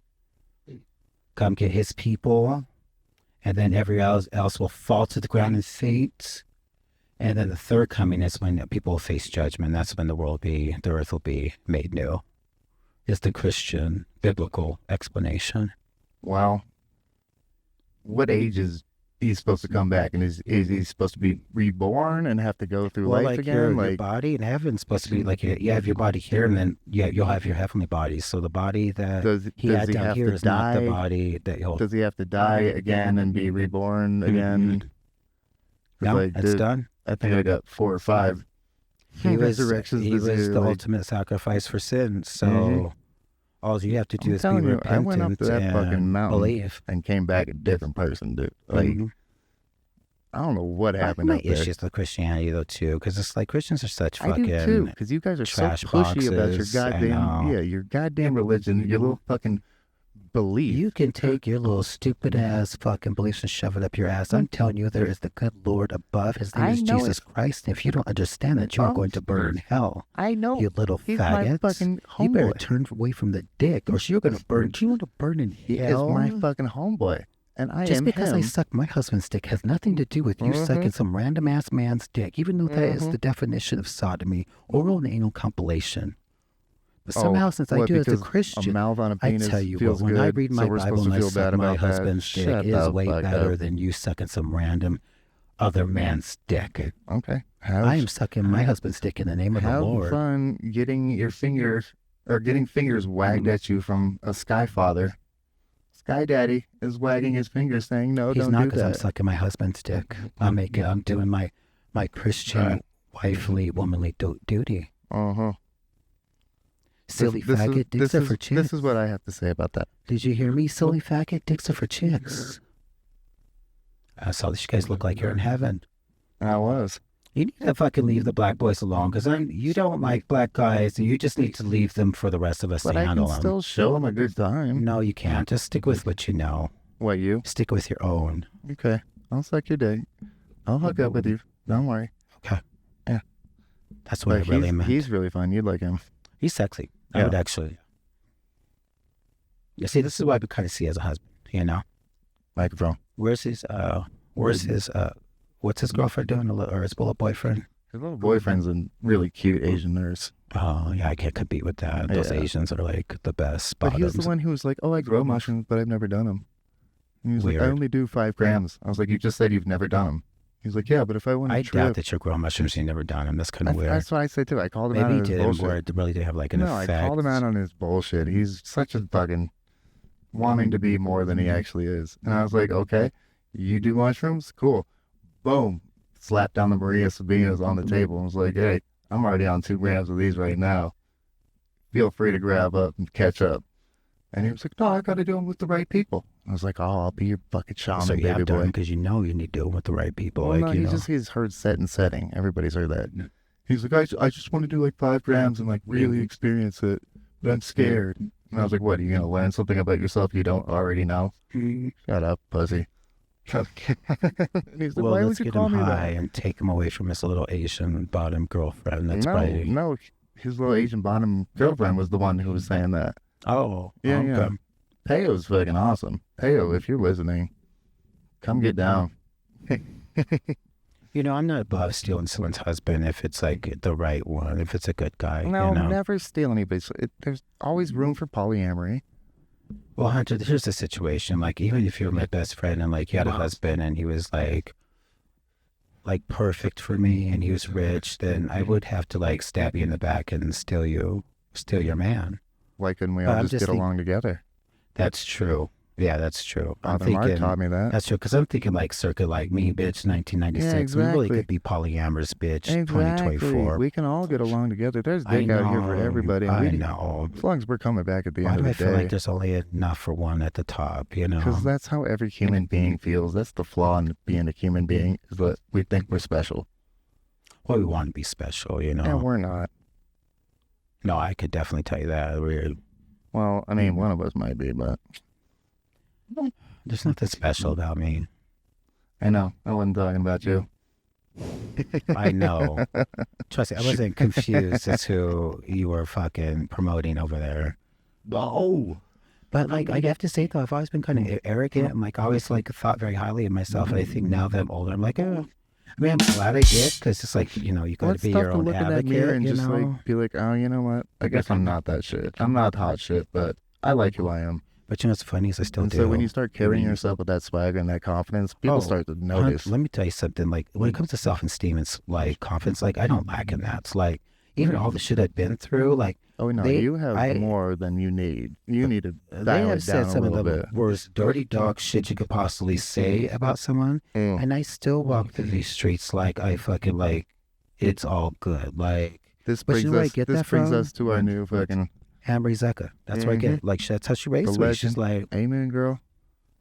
come get his people, and then everyone else will fall to the ground in fate. And then the third coming is when people will face judgment. That's when the earth will be made new. Is the Christian biblical explanation.
Wow. What age is he supposed to come back? And is he supposed to be reborn and have to go through life
like
again?
your body in heaven is supposed to be like you have your body here, and then you'll have your heavenly body. So the body that he had down
have
here
to
is not the
die?
body that he'll.
Does he have to die again and be reborn again? 'Cause,
No,
like,
it's done.
I think I got 4 or 5
He was
resurrections.
he
this
was
year,
the
like,
ultimate sacrifice for sin. So all you have to do
I'm
is be
telling you, I
repentant
went up to that fucking
and
mountain
believe.
and came back a different person, dude. Like,
Mhm.
I don't know what happened
my
up there.
issues with Christianity though too, because it's like Christians are such
I
fucking.
do too, because you guys are so
trash
pushy about your
boxes, I know.
your goddamn religion, your little fucking belief.
You can take your little stupid ass fucking beliefs and shove it up your ass. I'm telling you, there is the good Lord above. His name
I
is
know
Jesus Christ. And if you don't understand that, you are going to burn in hell.
I know.
You little
He's my
faggots.
fucking
You better
homeboy.
turn away from the dick, or you're going to burn. Do you want to burn in
He
hell?
is my fucking homeboy, and I
Just
am
because
him.
I suck my husband's dick has nothing to do with you sucking some random ass man's dick, even though that is the definition of sodomy, oral and anal compilation. But somehow, since I
what,
do it as a
because
Christian,
a mouth on a
I
penis
tell you what,
feels
when
good,
I read my
so we're
Bible
supposed
and
to
I
feel
suck
bad
my
about that.
husband's dick,
Shut
it is
the
way
fuck
better
up.
than you sucking some random other man's dick.
Okay.
I am sucking my husband's dick in the name of the
Have
Lord.
fun getting your fingers or getting fingers wagged at you from a sky father. Sky daddy is wagging his fingers saying, no,
He's
don't
not,
do
because I'm
that.
sucking my husband's dick. I'm doing my Christian, wifely, womanly duty.
Uh-huh.
Silly faggot, dicks are for chicks.
This is what I have to say about that.
Did you hear me, silly faggot? Dicks are for chicks. I saw that you guys look like you're in heaven.
I was.
You need to fucking leave the black boys alone, because you don't like black guys, and you just need to leave them for the rest of us
But
to
I
handle
can
them.
still show him a good time.
No, you can't. Just stick with what you know.
What, you?
Stick with your own.
Okay. I'll suck your dick. I'll hook up with you. Don't worry.
Okay.
Yeah.
That's what
But
I really meant.
he's really fun. You'd like him.
He's sexy. I
Yeah.
would actually. You see, this is what I would kind of see as a husband, you know?
Microphone.
What's his girlfriend doing, or his little boyfriend?
His little boyfriend's a really cute Asian nurse.
Oh, yeah, I can't compete with that. Those
Yeah.
Asians are like the best
But he was
bottoms.
the one who was like, oh, I grow mushrooms, but I've never done them. He was like, I
Weird.
only do 5 grams. I was like, you just said you've never done them. He was like, yeah, but if I want to
I
trip.
doubt that you're growing mushrooms. You've never done them. That's kind of weird.
That's what I said too. I called him out
Maybe
on
he
his
did,
bullshit.
where it really did have like an
No,
effect.
I called him out on his bullshit. He's such a fucking wanting to be more than he actually is. And I was like, okay, you do mushrooms? Cool. Boom. Slapped down the Maria Sabinas on the table and was like, hey, I'm already on 2 grams of these right now. Feel free to grab up and catch up. And he was like, no, I got to do them with the right people. I was like, oh, I'll be your fucking shaman,
So you
baby
have done
boy.
because you know you need to do it with the right people.
Well,
like,
no,
you know.
he's heard set and setting. Everybody's heard that. He's like, I just want to do like 5 grams and like really experience it, but I'm scared. And I was like, what, are you going to learn something about yourself you don't already know? Shut up, pussy. And he's like,
Well,
why
let's
would you
get
call
him
me
high
that?
and take him away from his little Asian bottom girlfriend. That's probably...
No, his little Asian bottom girlfriend was the one who was saying that.
Oh,
Yeah,
okay.
yeah. Peyo's fucking awesome. Peyo, if you're listening, come get down.
You know, I'm not above stealing someone's husband if it's like the right one, if it's a good guy.
No,
you know?
never steal anybody's. There's always room for polyamory.
Well, Hunter, here's the situation. Like, even if you were my best friend and like you had a husband and he was like perfect for me and he was rich, then I would have to like stab you in the back and steal your man.
Why couldn't we
But
all
I'm
just
just
get along together?
That's true. Yeah, that's true. I'm
Father Mark
thinking
taught me that.
that's true because I'm thinking like circa like me, bitch, 1996.
Yeah,
We really
exactly.
could be polyamorous, bitch,
Exactly.
2024.
We can all get along together. There's
I
dick out here for everybody. And
I
we,
know.
As long as we're coming back at the
Why
end
do I
of the
feel like
day.
there's only enough for one at the top, you know?
Because that's how every human being feels. That's the flaw in being a human being, is that we think we're special.
Well, we want to be special, you know?
And we're not.
No, I could definitely tell you that.
Well, I mean, one of us might be, but
There's nothing special about me.
I know. I wasn't talking about you.
I know. Trust me, I wasn't confused as who you were fucking promoting over there.
Oh.
But like, I have to say though, I've always been kind of arrogant and like always like thought very highly of myself. And I think now that I'm older, I'm like, oh, I mean, I'm glad I did because it's like, you know, you got
Well,
to
it's
be
tough
your
to
own
look in that
advocate,
mirror and
you
just
know?
like be like, oh, you know what? I guess I'm not that shit. I'm not hot shit, but I like who I am.
But you know what's funny is I still
And
do.
so when you start carrying yourself with that swagger and that confidence, people start to notice.
Let me tell you something. Like when it comes to self-esteem, it's like confidence. Like I don't lack in that. It's like even all the shit I've been through. Like
Oh no, you have more than you need. You need to
they
dial
have
it
said
down a
some of
little
the
bit.
worst dirty dog shit you could possibly say about someone, and I still walk through these streets like I fucking like it's all good. Like
This
but
brings
you know where I
us.
get
This
that
brings
from?
us to our new fucking
Amber Zecca. That's where I get it. Like that's how she raised me. She's like,
Amen, girl.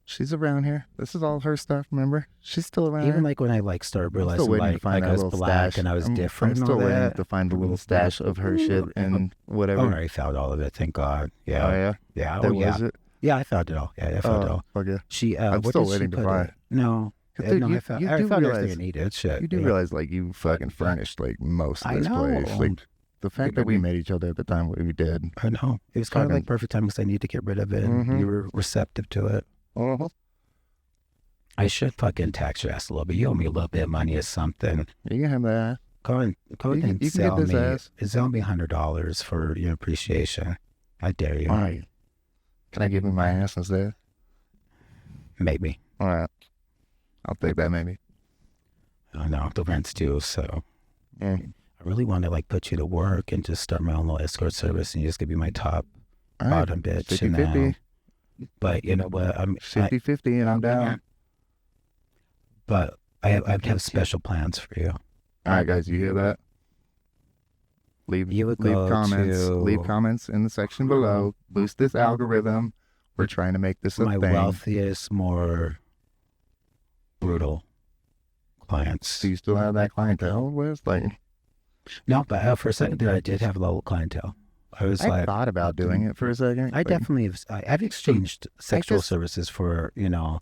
She's around here. This is all her stuff. Remember, she's still around.
even
here.
like when I like started
I'm still
realizing
waiting to
like
find
I
that
was
little
black
stash.
and I was
I'm
different.
I'm
and
still
all
waiting
that.
to find the little stash of her shit and whatever.
Oh, I already found all of it. Thank God. Yeah.
Oh yeah.
Yeah.
There
Oh yeah.
was it.
Yeah, I found it all. Yeah, I found it all.
Okay.
She.
I'm
what
still
did she
waiting to
put
find.
it? No.
Dude,
no,
you-
I found,
you
I
do
found
realize-
everything I needed. Shit.
You do
yeah.
realize like you fucking furnished like most of
I
this
know.
place. Like the fact that we met each other at the time we did.
I know. It was kind of
Fucking-
like perfect time because I needed to get rid of it. And you were receptive to it.
Uh-huh.
I should fucking tax your ass a little bit. You owe me a little bit of money or something.
You can have that.
Go and
You can-
and
you can get
sell
this
me.
ass.
Sell me $100 for your appreciation. I dare you.
All right. Can I give you my ass instead?
Maybe.
All right. I'll take that maybe.
Oh no, the rent's due, so
Yeah.
I really want to like put you to work and just start my own little escort service and you just gonna be my top
All right.
bottom bitch.
50-50.
But you know what?
50-50 and I'm down.
But I have special plans for you.
All right, guys, you hear that? Leave
You would
leave
go
comments.
to-
Leave comments in the section below. Boost this algorithm. We're trying to make this a
My
thing.
wealthiest, more brutal clients.
Do you still have that clientele list? Like,
No, but for a second there, I did have a little clientele. I was
I
like,
thought about doing it for a second.
I
like,
definitely have. I've exchanged sexual
just-
services for, you know,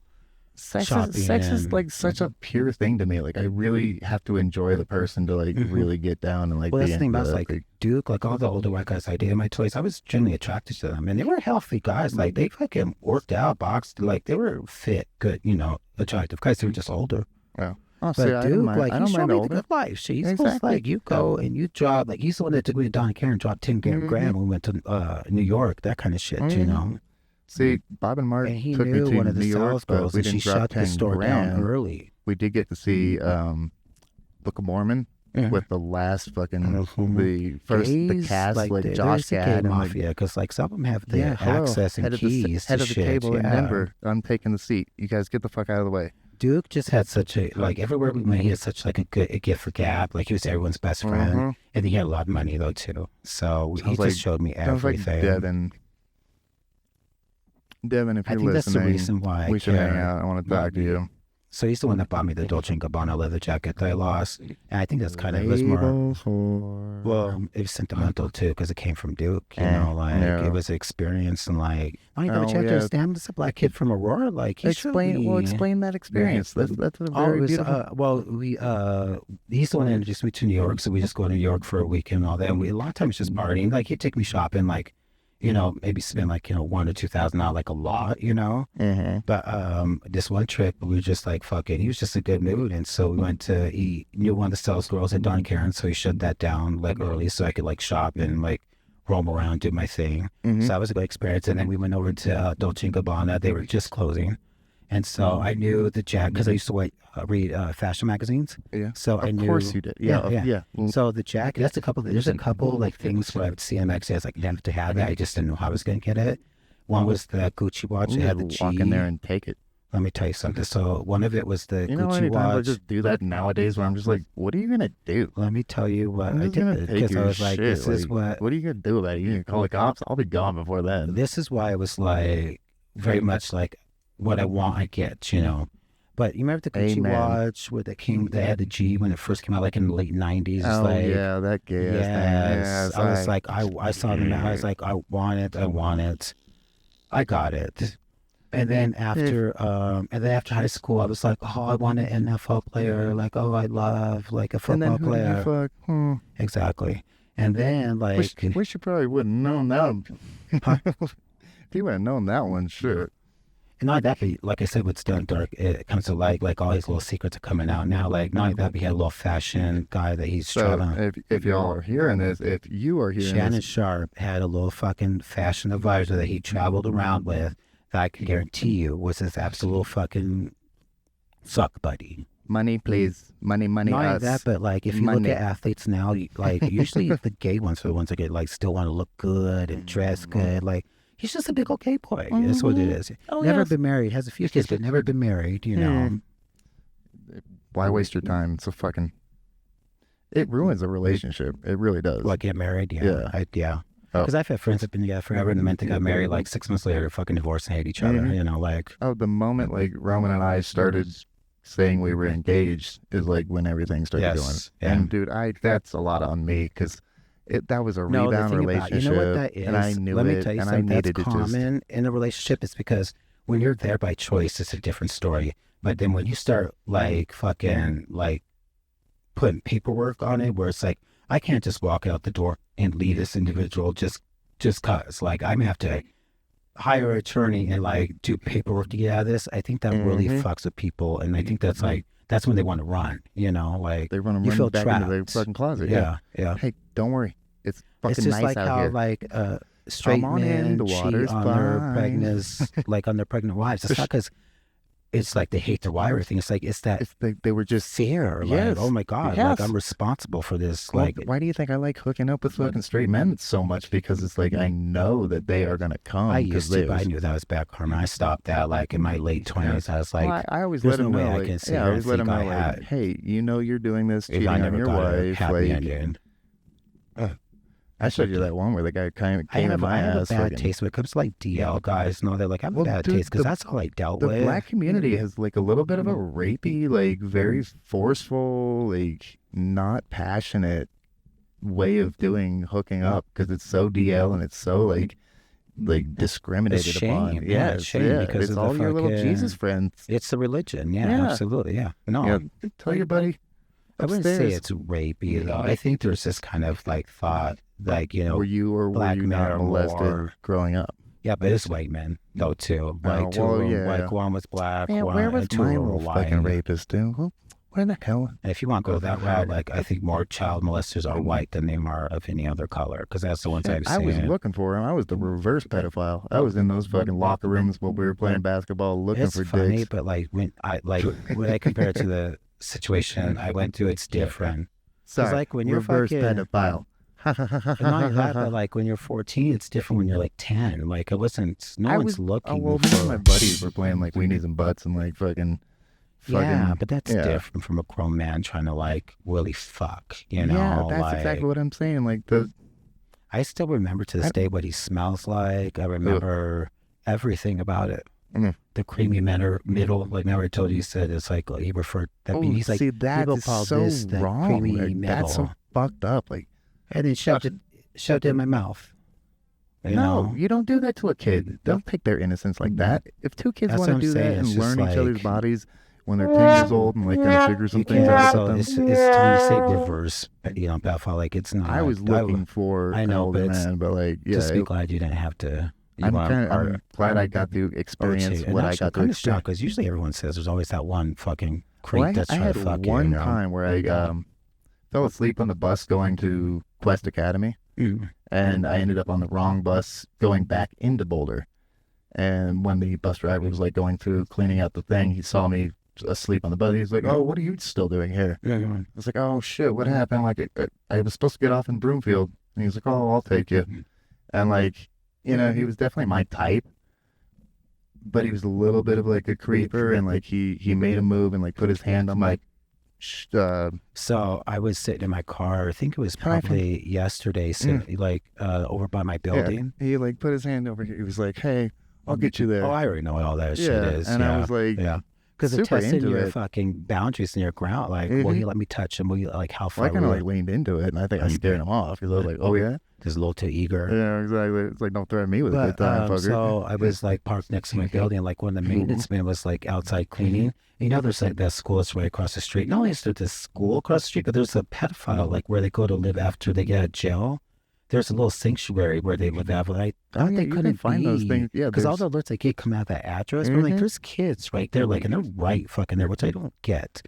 Sex
shopping
is
and-
like such a pure thing to me. Like I really have to enjoy the person to like really get down and like.
well,
be
that's the thing
into
about
it.
like Duke, like all the older white guys I dated in my 20s, I was genuinely attracted to them. And they were healthy guys. Like they fucking worked out, boxed, like they were fit, good, you know, attractive guys. They were just older.
Oh,
But
see, I don't
Duke,
mind.
like,
I
he
don't
showed
mind
me the
older.
good life. He's
Exactly.
like, you go and you drop, like, he's the one that took me to Don Karen, dropped 10 grand when we went to New York, that kind of shit, you know?
See, Bob and Mark
And he
took me
knew
to
one of the
New York,
sales
but
girls,
we
and she
didn't drop
shut the
10
store
grand.
down early.
We did get to see Book of Mormon with the last fucking the first the
Gays,
cast like
there's
Josh
a gay
Gad and like
mafia, because, like, some of them have the
hello,
access and
head of the,
keys
head
to
of the
shit,
table in
yeah.
Denver. I'm taking the seat. You guys get the fuck out of the way.
Duke just had such a, like, everywhere we went, he had such, like, a gift for gab. Like, he was everyone's best friend. And he had a lot of money, though, too. So he
Sounds
just
like-
showed me
Sounds like
everything.
Devin. Devin, if
I
you're
think that's the
listening,
reason why I
we should hang
care.
out. I want to talk to you.
So he's the one that bought me the Dolce & Gabbana leather jacket that I lost. And I think that's kind of, it was more, well, it was sentimental too, because it came from Duke, you know, like, it was an experience, and like, I don't know, check this, damn, this a black kid from Aurora, like,
explain that experience. That's a very beautiful.
Well, he's the one that introduced me to New York, so we just go to New York for a weekend and all that, and a lot of times just partying, like, he'd take me shopping, like, you know, maybe spend like, you know, $1,000 or $2,000, not like a lot, you know. But this one trip, we were just like, fuck it. He was just in a good mood, and so we went to. He knew one of the sales girls at Don Karen, so he shut that down like early, so I could like shop and like roam around, do my thing. So that was a good experience. And then we went over to Dolce & Gabbana. They were just closing, and so I knew the jacket because I used to read fashion magazines.
Yeah.
So I knew.
Of course you did. Yeah.
So the jacket, there's a couple like things where I would see him actually as like never to have it. I just didn't know how I was going to get it. One was the Gucci watch. It had the G.
Walk in there and take it.
Let me tell you something. So one of it was the Gucci
I
watch.
just do that nowadays where I'm just like, what are you going to do?
Let me tell you what
I'm
I
just gonna
did,
take
because I
your
was like,
shit.
this is what.
What are you going to do about it? You going to call the cops? I'll be gone before then.
This is why I was like, very much like, what I want, I get, you know. But you remember the Gucci watch where they had the G when it first came out, like in the late 90s?
Oh,
like,
yeah, that gay
yes.
thing. Yes,
I was like, I saw them, I was like, I want it. I got it. And then after high school, I was like, oh, I want an NFL player. Like, oh, I love like a football player. Exactly. And then like,
wish you probably wouldn't known that. If you would have known that one, sure.
And not that, but like I said, with Stone Dark, it comes to like all these little secrets are coming out now. Like, not that, we had a little fashion guy that he's trying to.
If y'all are hearing this, if you are hearing
Shannon
this,
Sharp had a little fucking fashion advisor that he traveled around with, that I can guarantee you was his absolute fucking suck buddy.
Money, please. Money,
not
us.
That, but like, if you look at athletes now, like, usually the gay ones are the ones that get like still want to look good and dress good. Like, he's just a big old gay boy. That's what it is. Never been married, has a few kids, but never been married, you know.
Why waste your time? It's a fucking. It ruins a relationship. It really does.
Like, get married? Yeah.
Yeah.
Because I've had friends that have been together forever, and the minute they got married, like 6 months later, fucking divorced and hate each other, you know, like.
Oh, the moment like Roman and I started saying we were engaged is like when everything started going.
Yeah.
And dude, that's a lot on me, because that was a rebound relationship.
You know what that is?
And I knew
Let me
it,
tell you
and
something
that's
that's common in a relationship. Is because when you're there by choice, it's a different story. But then when you start like fucking like putting paperwork on it, where it's like, I can't just walk out the door and leave this individual just cause. Like, I'm gonna have to hire an attorney and like do paperwork to get out of this. I think that really fucks with people, and I think that's like, that's when they want to run, you know, like
they want to run back into their fucking closet.
Yeah.
Hey, don't worry, it's fucking
it's just
nice
like
out
how
here.
Like straight men cheat on their pregnant, like on their pregnant wives. It's not because it's like they hate their wife or anything. It's like, it's that
they were just
fear.
Yes.
Like, oh my God, like I'm responsible for this.
Well,
like,
why do you think I like hooking up with fucking straight men so much? Because it's like, I know that they are gonna come.
I used to, but I knew that was bad karma. I stopped that like in my late 20s. I was like,
well, I always let them know.
I can see. I always let them know. Like,
hey, you know you're doing this, cheating on your wife. I showed you that one where the guy came in my ass.
I have a bad taste when it comes to like DL guys and all that. Like, I have a bad taste because that's all I dealt with.
The black community has like a little bit of a rapey, like very forceful, like not passionate way of doing hooking up, because it's so DL and it's so like discriminated upon.
Yeah, it's shame because
it's all your little Jesus friends.
It's the religion. Yeah, absolutely. Yeah. No.
Yeah, tell your buddy.
I wouldn't say it's rapey though. I think there's this kind of like thought, like, you know,
were you not molested growing up?
Yeah, but it's white men though too. Like like one was black.
Man, where was my little fucking rapist, dude? Where the hell?
And if you want to go that route, like, I think more child molesters are white than they are of any other color, because that's the ones I've seen.
I was looking for him. I was the reverse pedophile. I was in those fucking locker rooms while we were playing basketball looking for dicks. It's funny,
but like when I compare it to the situation I went through, it's different.
Sorry,
like when you're
reverse
fucking
pedophile.
Not only that, but like when you're 14, it's different when you're like 10. Like, it wasn't. No one's looking.
Oh, well, me and my buddies were playing like weenies and butts and like fucking.
Yeah, but that's different from a grown man trying to like really fuck. You know.
Yeah, that's
like,
exactly what I'm saying. Like
I still remember to this day what he smells like. I remember everything about it. The creamy middle. Like, remember I told you, said it's like he referred that.
Oh,
He's like,
see, that
people
is
call
so
this the
wrong.
creamy
Like,
middle.
that's so fucked up. Like,
and then shoved it in my mouth. You
no,
know?
you don't do that to a kid. Don't take their innocence like that. If two kids
That's
want to
what I'm
do
saying.
that
It's
and
just
learn each other's
like-
bodies when they're 10 years old and like kind of figure some
You
things
can't.
out
So
with them.
it's when you say reverse, pedophile, like it's not.
I was looking for
I
an
know,
older
but it's-
man, but like, yeah,
Just be glad you didn't have to.
I'm glad I got to experience what I got to
kind of
experience.
shocked because usually everyone says there's always that one fucking creep
Well,
that's
I
trying
had
to fuck you.
one
You know?
time where I fell asleep on the bus going to Quest Academy, and I ended up on the wrong bus going back into Boulder. And when the bus driver was like going through cleaning out the thing, he saw me asleep on the bus. He's like, "Oh, what are you still doing here?" I was like, "Oh shit, what happened?" Like, I was supposed to get off in Broomfield, and he was like, "Oh, I'll take you." And like, you know, he was definitely my type, but he was a little bit of like a creeper, and like he made a move and like put his hand on my
So I was sitting in my car. I think it was
Can I
probably yesterday, over by my building.
Yeah, he like put his hand over here. He was like, "Hey, I'll get you there."
Oh, I already know what all that shit
Yeah,
is.
and I was like,
yeah. Because it
super
tested
into
your
it.
fucking boundaries and your ground. Like, will he let me touch him? Will you, like, how far?
Well, I kind of
will
like leaned into it, and I think I scared him off. He was like, "Oh yeah."
Just a little too eager.
Yeah, exactly. It's like, don't threaten me with a good
But
time, fucker.
so I was like parked next to my building, and like one of the maintenance men was like outside cleaning. You know, there's like that school that's right across the street. Not only is there this school across the street, but there's a pedophile like where they go to live after they get out of jail. There's a little sanctuary where they live after. I thought
yeah,
they
you can
couldn't
find those things. Yeah,
because all
there's-
the alerts I get come out of that address. But like, there's kids right there, like, and they're right fucking there, which I don't get.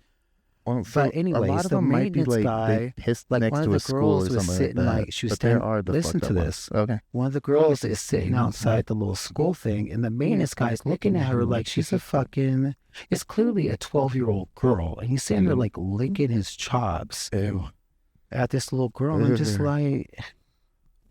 Well, so
But anyways,
a lot of
the
them might be
maintenance
like
guy,
they pissed
like
next
one
to
of
a
the
school
girls
or
was
something
sitting
like that.
like she was
But there
standing.
are the
Listen
fucked
to
up
this.
ones. Okay.
One of the girls is sitting outside the little school thing, and the maintenance guy's looking at her like she's a fucking. It's clearly a 12-year-old girl, and he's sitting there like licking his chops at this little girl. And I'm just like,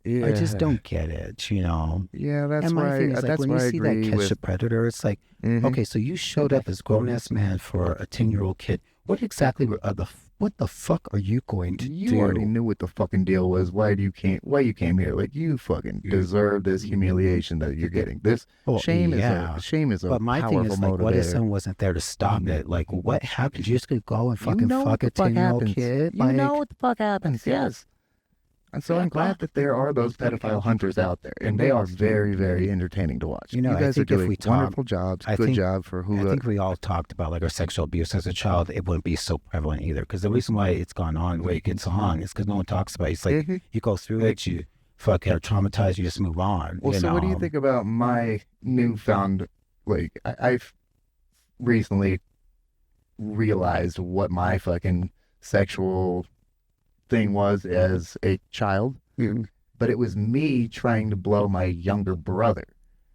Yeah.
I just don't get it, you know.
Yeah, that's
And my
why.
thing is, like,
That's
when
why
you
I
see that
agree
Catch
with.
the Predator, it's like,
Mhm.
okay, so you showed up as grown-ass man for a 10-year-old kid. What exactly what the fuck are you going to
You
do?
already knew what the fucking deal was. Why you came here? Like, you fucking deserve this humiliation that you're getting. This
Well,
shame
yeah.
is a
But my
powerful
thing is, like,
motivator.
what if someone wasn't there to stop it? Like, what happened? You just could go and fucking
know
fuck
what
a
the fuck
10-year-old
happens.
kid?
You
Like,
know what the fuck happens, yes. And so I'm glad that there are those pedophile hunters out there, and they are very, very entertaining to watch.
You know, I
guys are
think if
doing
we talk-
wonderful jobs.
I
Good
think-
job for who.
I think we all talked about like our sexual abuse as a child. It wouldn't be so prevalent either. Because the reason why it's gone on the way it gets on is because no one talks about it. It's like you go through it, you fucking are traumatized, you just move on.
Well,
you
so what do you
know?
think about my newfound, like, I've recently realized what my fucking sexual thing was as a child, but it was me trying to blow my younger brother.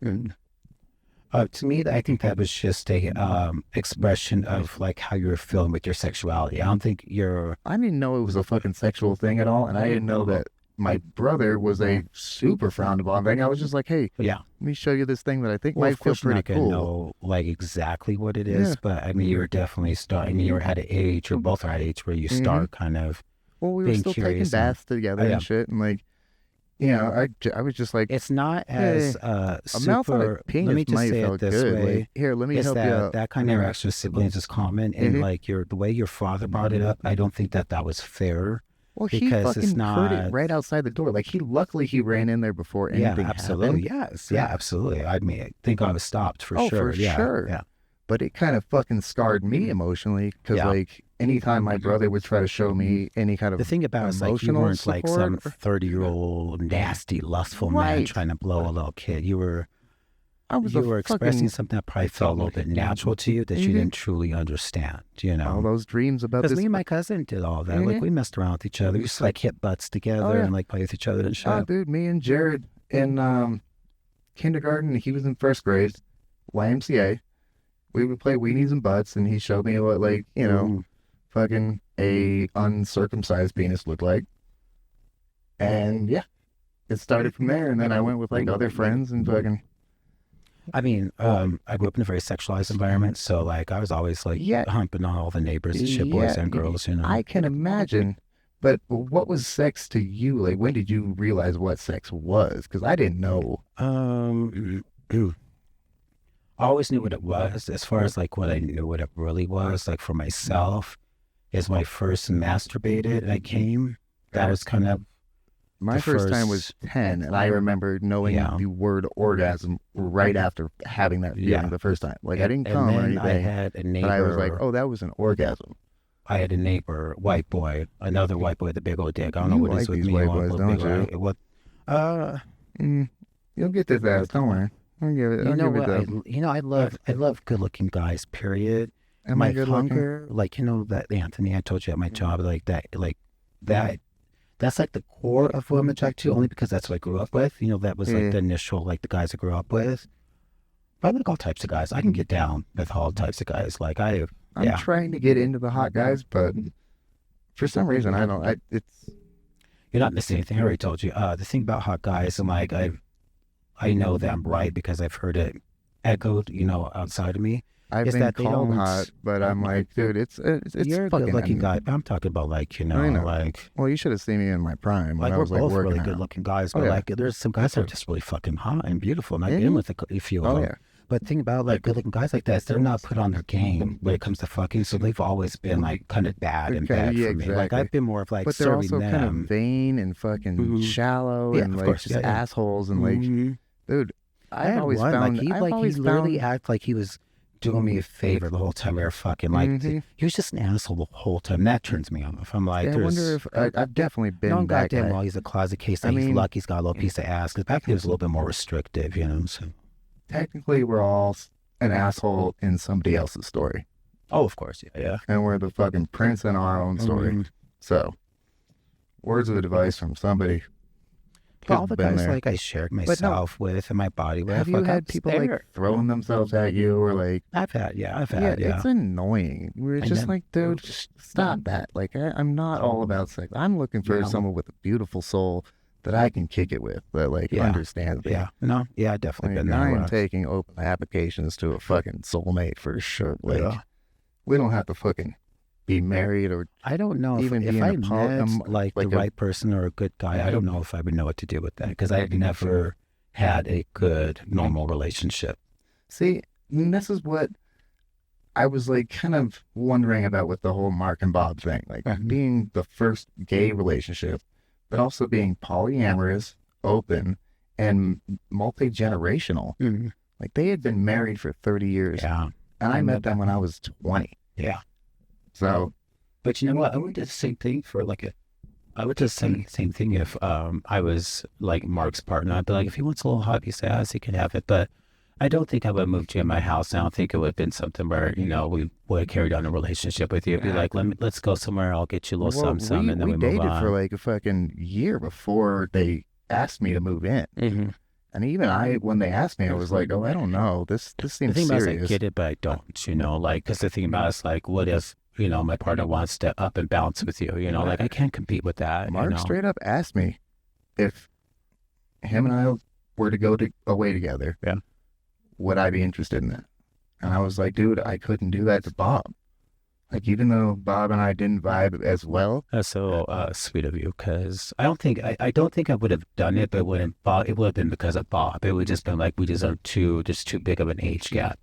To me, I think that was just a expression of like how you were feeling with your sexuality. I don't think you're.
I didn't know it was a fucking sexual thing at all, and I didn't know that my brother was a super frowned upon thing. I was just like, hey,
Yeah.
let me show you this thing that I think
Well,
might
of
feel
course, you're
pretty
not gonna
cool.
know like exactly what it is,
Yeah.
but I mean, you were definitely starting. I mean, you were at an age, or both are at an age where you start kind of.
Well, we were
being
still taking
curious and-
baths together
Oh, yeah.
and shit, and like, you know, I was just like,
It's not as
a mouth on a
super.
penis
Let me just
might
say
feel
it this
good.
way.
Like, here, let me
Is
help you
that
out.
that kind of interaction with siblings is common, and
Mhm.
like the way your father brought it up, I don't think that was fair.
Well, he
because it's
fucking heard it
not-
right outside the door. Like, luckily he ran in there before anything
Yeah, absolutely.
happened.
Yes, yeah, absolutely. I mean, I think I was stopped for
Oh,
sure.
for
yeah,
sure.
Yeah.
But it kind of fucking scarred me emotionally because,
Yeah.
like, anytime my brother would try to show me any kind of
The thing about it is like you
emotional
weren't like some
support,
30-year-old nasty, lustful man
Right.
trying to blow a little kid. You were
I was a
expressing
fucking
something that probably felt a little bit natural to you that you didn't truly understand. You
all
know.
those dreams about
Because
this.
me and my cousin did all that. Like we messed around with each other. We used to like hit butts together
yeah.
and like play with each other and shit.
Oh, dude, me and Jared in kindergarten, he was in first grade, YMCA. We would play weenies and butts, and he showed me what, like, you know, fucking a uncircumcised penis looked like. And yeah, it started from there. And then I went with like other friends and fucking.
I mean, I grew up in a very sexualized environment, so like I was always like
Yeah.
humping on all the neighbors and shit, boys
Yeah,
and girls, you know.
I can imagine. But what was sex to you? Like, when did you realize what sex was? Because I didn't know.
I'll always knew what it was. As far as like what I knew what it really was, like for myself, is when I first masturbated and I came. That was kind of
My
the
first time was 10, and I remember knowing
Yeah.
the word orgasm right after having that feeling
Yeah.
the first time. Like, I didn't
And
come or
then I
anything,
had a neighbor.
but I was like, oh, that was an orgasm.
I had a neighbor, white boy, another white boy with a big old dick. I don't know
You
what it is
like
with
these
me.
white
on
boys,
a
don't
big
you?
guy. What?
You'll get this ass, don't worry. I'll give it.
You
I'll
know
give it
what?
the.
I love good-looking guys. Period.
Am
My
I good looking?
hunger, like that Anthony I told you at my job, like that. That's like the core of what I'm attracted to, only because that's what I grew up with. That was like the initial, like the guys I grew up with. But I like all types of guys. I can get down with all types of guys. Like I'm
trying to get into the hot guys, but for some reason I don't. It's
You're not missing anything. I already told you. The thing about hot guys, and like I know that I'm right because I've heard it echoed, outside of me.
I've
is
been
that they
called
don't-
hot, but I'm like, dude, it's
You're a
fucking
good-looking guy. But I'm talking about like,
I know.
like
Well, you should have seen me in my prime when
like
I
we're
was like
both
working
really
out.
good-looking guys,
Oh,
but
yeah.
like there's some guys that are just really fucking hot and beautiful, and I've
Mhm.
been with a few of
Oh
them.
yeah.
But the thing about like good-looking guys like that is they're not put on their game when it comes to fucking, so they've always been like kind of bad and
Okay,
bad
yeah,
for me. Like
exactly.
I've been more of like
But they're
serving
also kind of
them.
vain and fucking
Mhm.
shallow
Yeah,
and
of
like
course,
just
yeah, yeah.
assholes and like,
Mhm.
dude,
I
I've
had
always
one,
found.
like he
I've
like he
always
literally
found.
acted like he was doing me a favor the whole time we were fucking. Like
Mhm.
he was just an asshole the whole time. That turns me off. I'm like,
Yeah, I wonder if I've definitely been
no
that
goddamn
guy.
well he's a closet case.
I
That he's
mean-
lucky he's got a little piece of ass. Because back then he was a little bit more restrictive, So
Technically, we're all an asshole in somebody else's story,
oh, of course, yeah.
and we're the fucking prince in our own story.
Mhm.
So, words of advice from somebody.
But
who's
all the
been
guys
there.
like I shared
no.
myself with and my body with.
Have you
like,
had
I'm
people
there.
like throwing themselves at you or like?
I've had, yeah.
It's annoying. We're
And
just
then-
like, dude, just stop that. Like, I'm not all about sex. I'm looking for
Yeah.
someone with a beautiful soul that I can kick it with, that like
Yeah.
understands me.
Yeah, no, yeah, I've definitely
Like,
been
I
there.
am taking open applications to a fucking soulmate for sure. Like,
Yeah.
we don't have to fucking be married or
I don't know
even
if
being
I
a pol-
met like the
like a-
right person or a good guy. I don't know if I would know what to do with that because I've never had a good normal relationship.
see. And this is what I was like kind of wondering about with the whole Mark and Bob thing, like
Mhm.
being the first gay relationship, but also being polyamorous, open, and multi-generational. Like they had been married for 30 years,
Yeah,
and I met them when I was 20.
yeah.
So
But you know what? I would do the same thing for like I would just say the same thing if I was like Mark's partner. I'd be like, if he wants a little hot piece of ass, he can have it. But I don't think I would move you in my house. I don't think it would have been something where, we would have carried on a relationship with you. It'd be like, let's go somewhere. I'll get you a little something, and then we move
dated
on.
for like a fucking year before they asked me to move in.
Mm-hmm.
And even when they asked me, I was like, oh, I don't know. This
The
seems
thing about it is I
serious.
get it, but I don't, like, because the thing about it is like, what if, my partner wants to up and bounce with you, like I can't compete with that.
Mark straight up asked me if him and I were to go away together,
Yeah.
would I be interested in that? And I was like, dude, I couldn't do that to Bob. Like, even though Bob and I didn't vibe as well,
That's so sweet of you, because I don't think I would have done it, but it would have been because of Bob. It would just been like we just are too big of an age gap,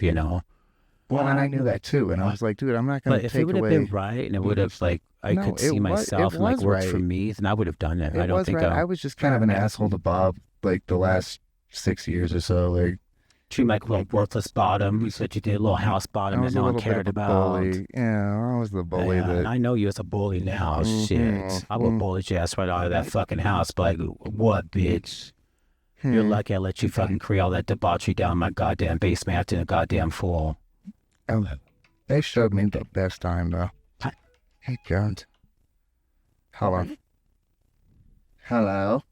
well, and I knew that too. And I was like, dude, I'm not going
But
to
if
take
it would have
away.
been right, and it would have like I
No,
could see
it
myself and like
was
worked for
right.
me, then I would have done it. I
It
don't
was
think
right. I was just kind of an asshole to Bob, like the last 6 years or so. Like,
treat me like a little worthless bottom. You said you did a little house
I
bottom that
was a
no one
little bit
cared
of a
about.
bully. Yeah, I was the bully
Yeah,
that.
and I know you as a bully now.
Mhm,
Shit, I would bully your ass right out of that fucking house. But like, what, bitch? You're lucky I let you fucking create all that debauchery down my goddamn basement acting a goddamn fool.
Oh, they showed me the best time though. Hey, God. Hello. Hello.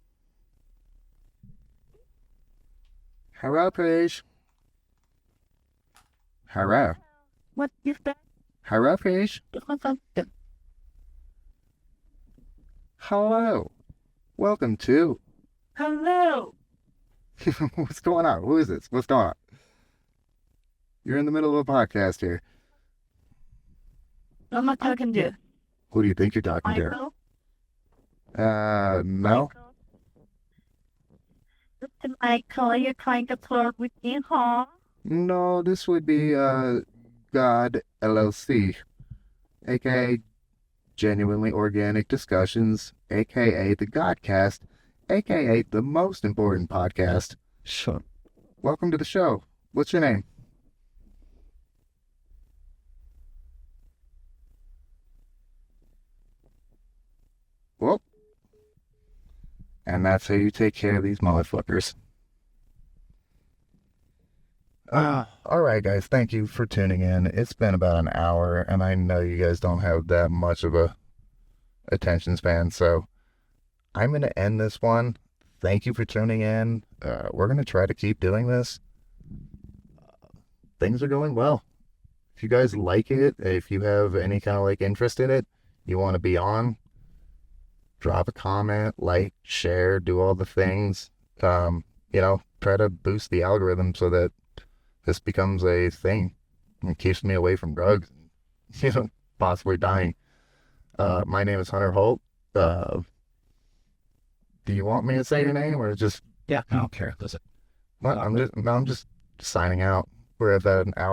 Hello, please. Hello.
What is that?
Hello, please. Hello. Welcome to.
Hello.
What's going on? Who is this? What's going on? You're in the middle of a podcast here.
I'm not talking to
Who do you think you're talking to?
Michael.
No.
Mr. Michael, you're trying to flirt with me, huh?
No, this would be God LLC, aka Genuinely Organic Discussions, aka the Godcast, aka the most important podcast.
Sure.
Welcome to the show. What's your name? Well, and that's how you take care of these motherfuckers. All right, guys. Thank you for tuning in. It's been about an hour, and I know you guys don't have that much of a attention span, so I'm going to end this one. Thank you for tuning in. We're going to try to keep doing this. Things are going well. If you guys like it, if you have any kind of like interest in it, you want to be on, drop a comment, like, share, do all the things. Try to boost the algorithm so that this becomes a thing and keeps me away from drugs, possibly dying. My name is Hunter Holt. Do you want me to say your name or just?
Yeah, I don't care. Listen.
I'm just signing out. We're at an hour.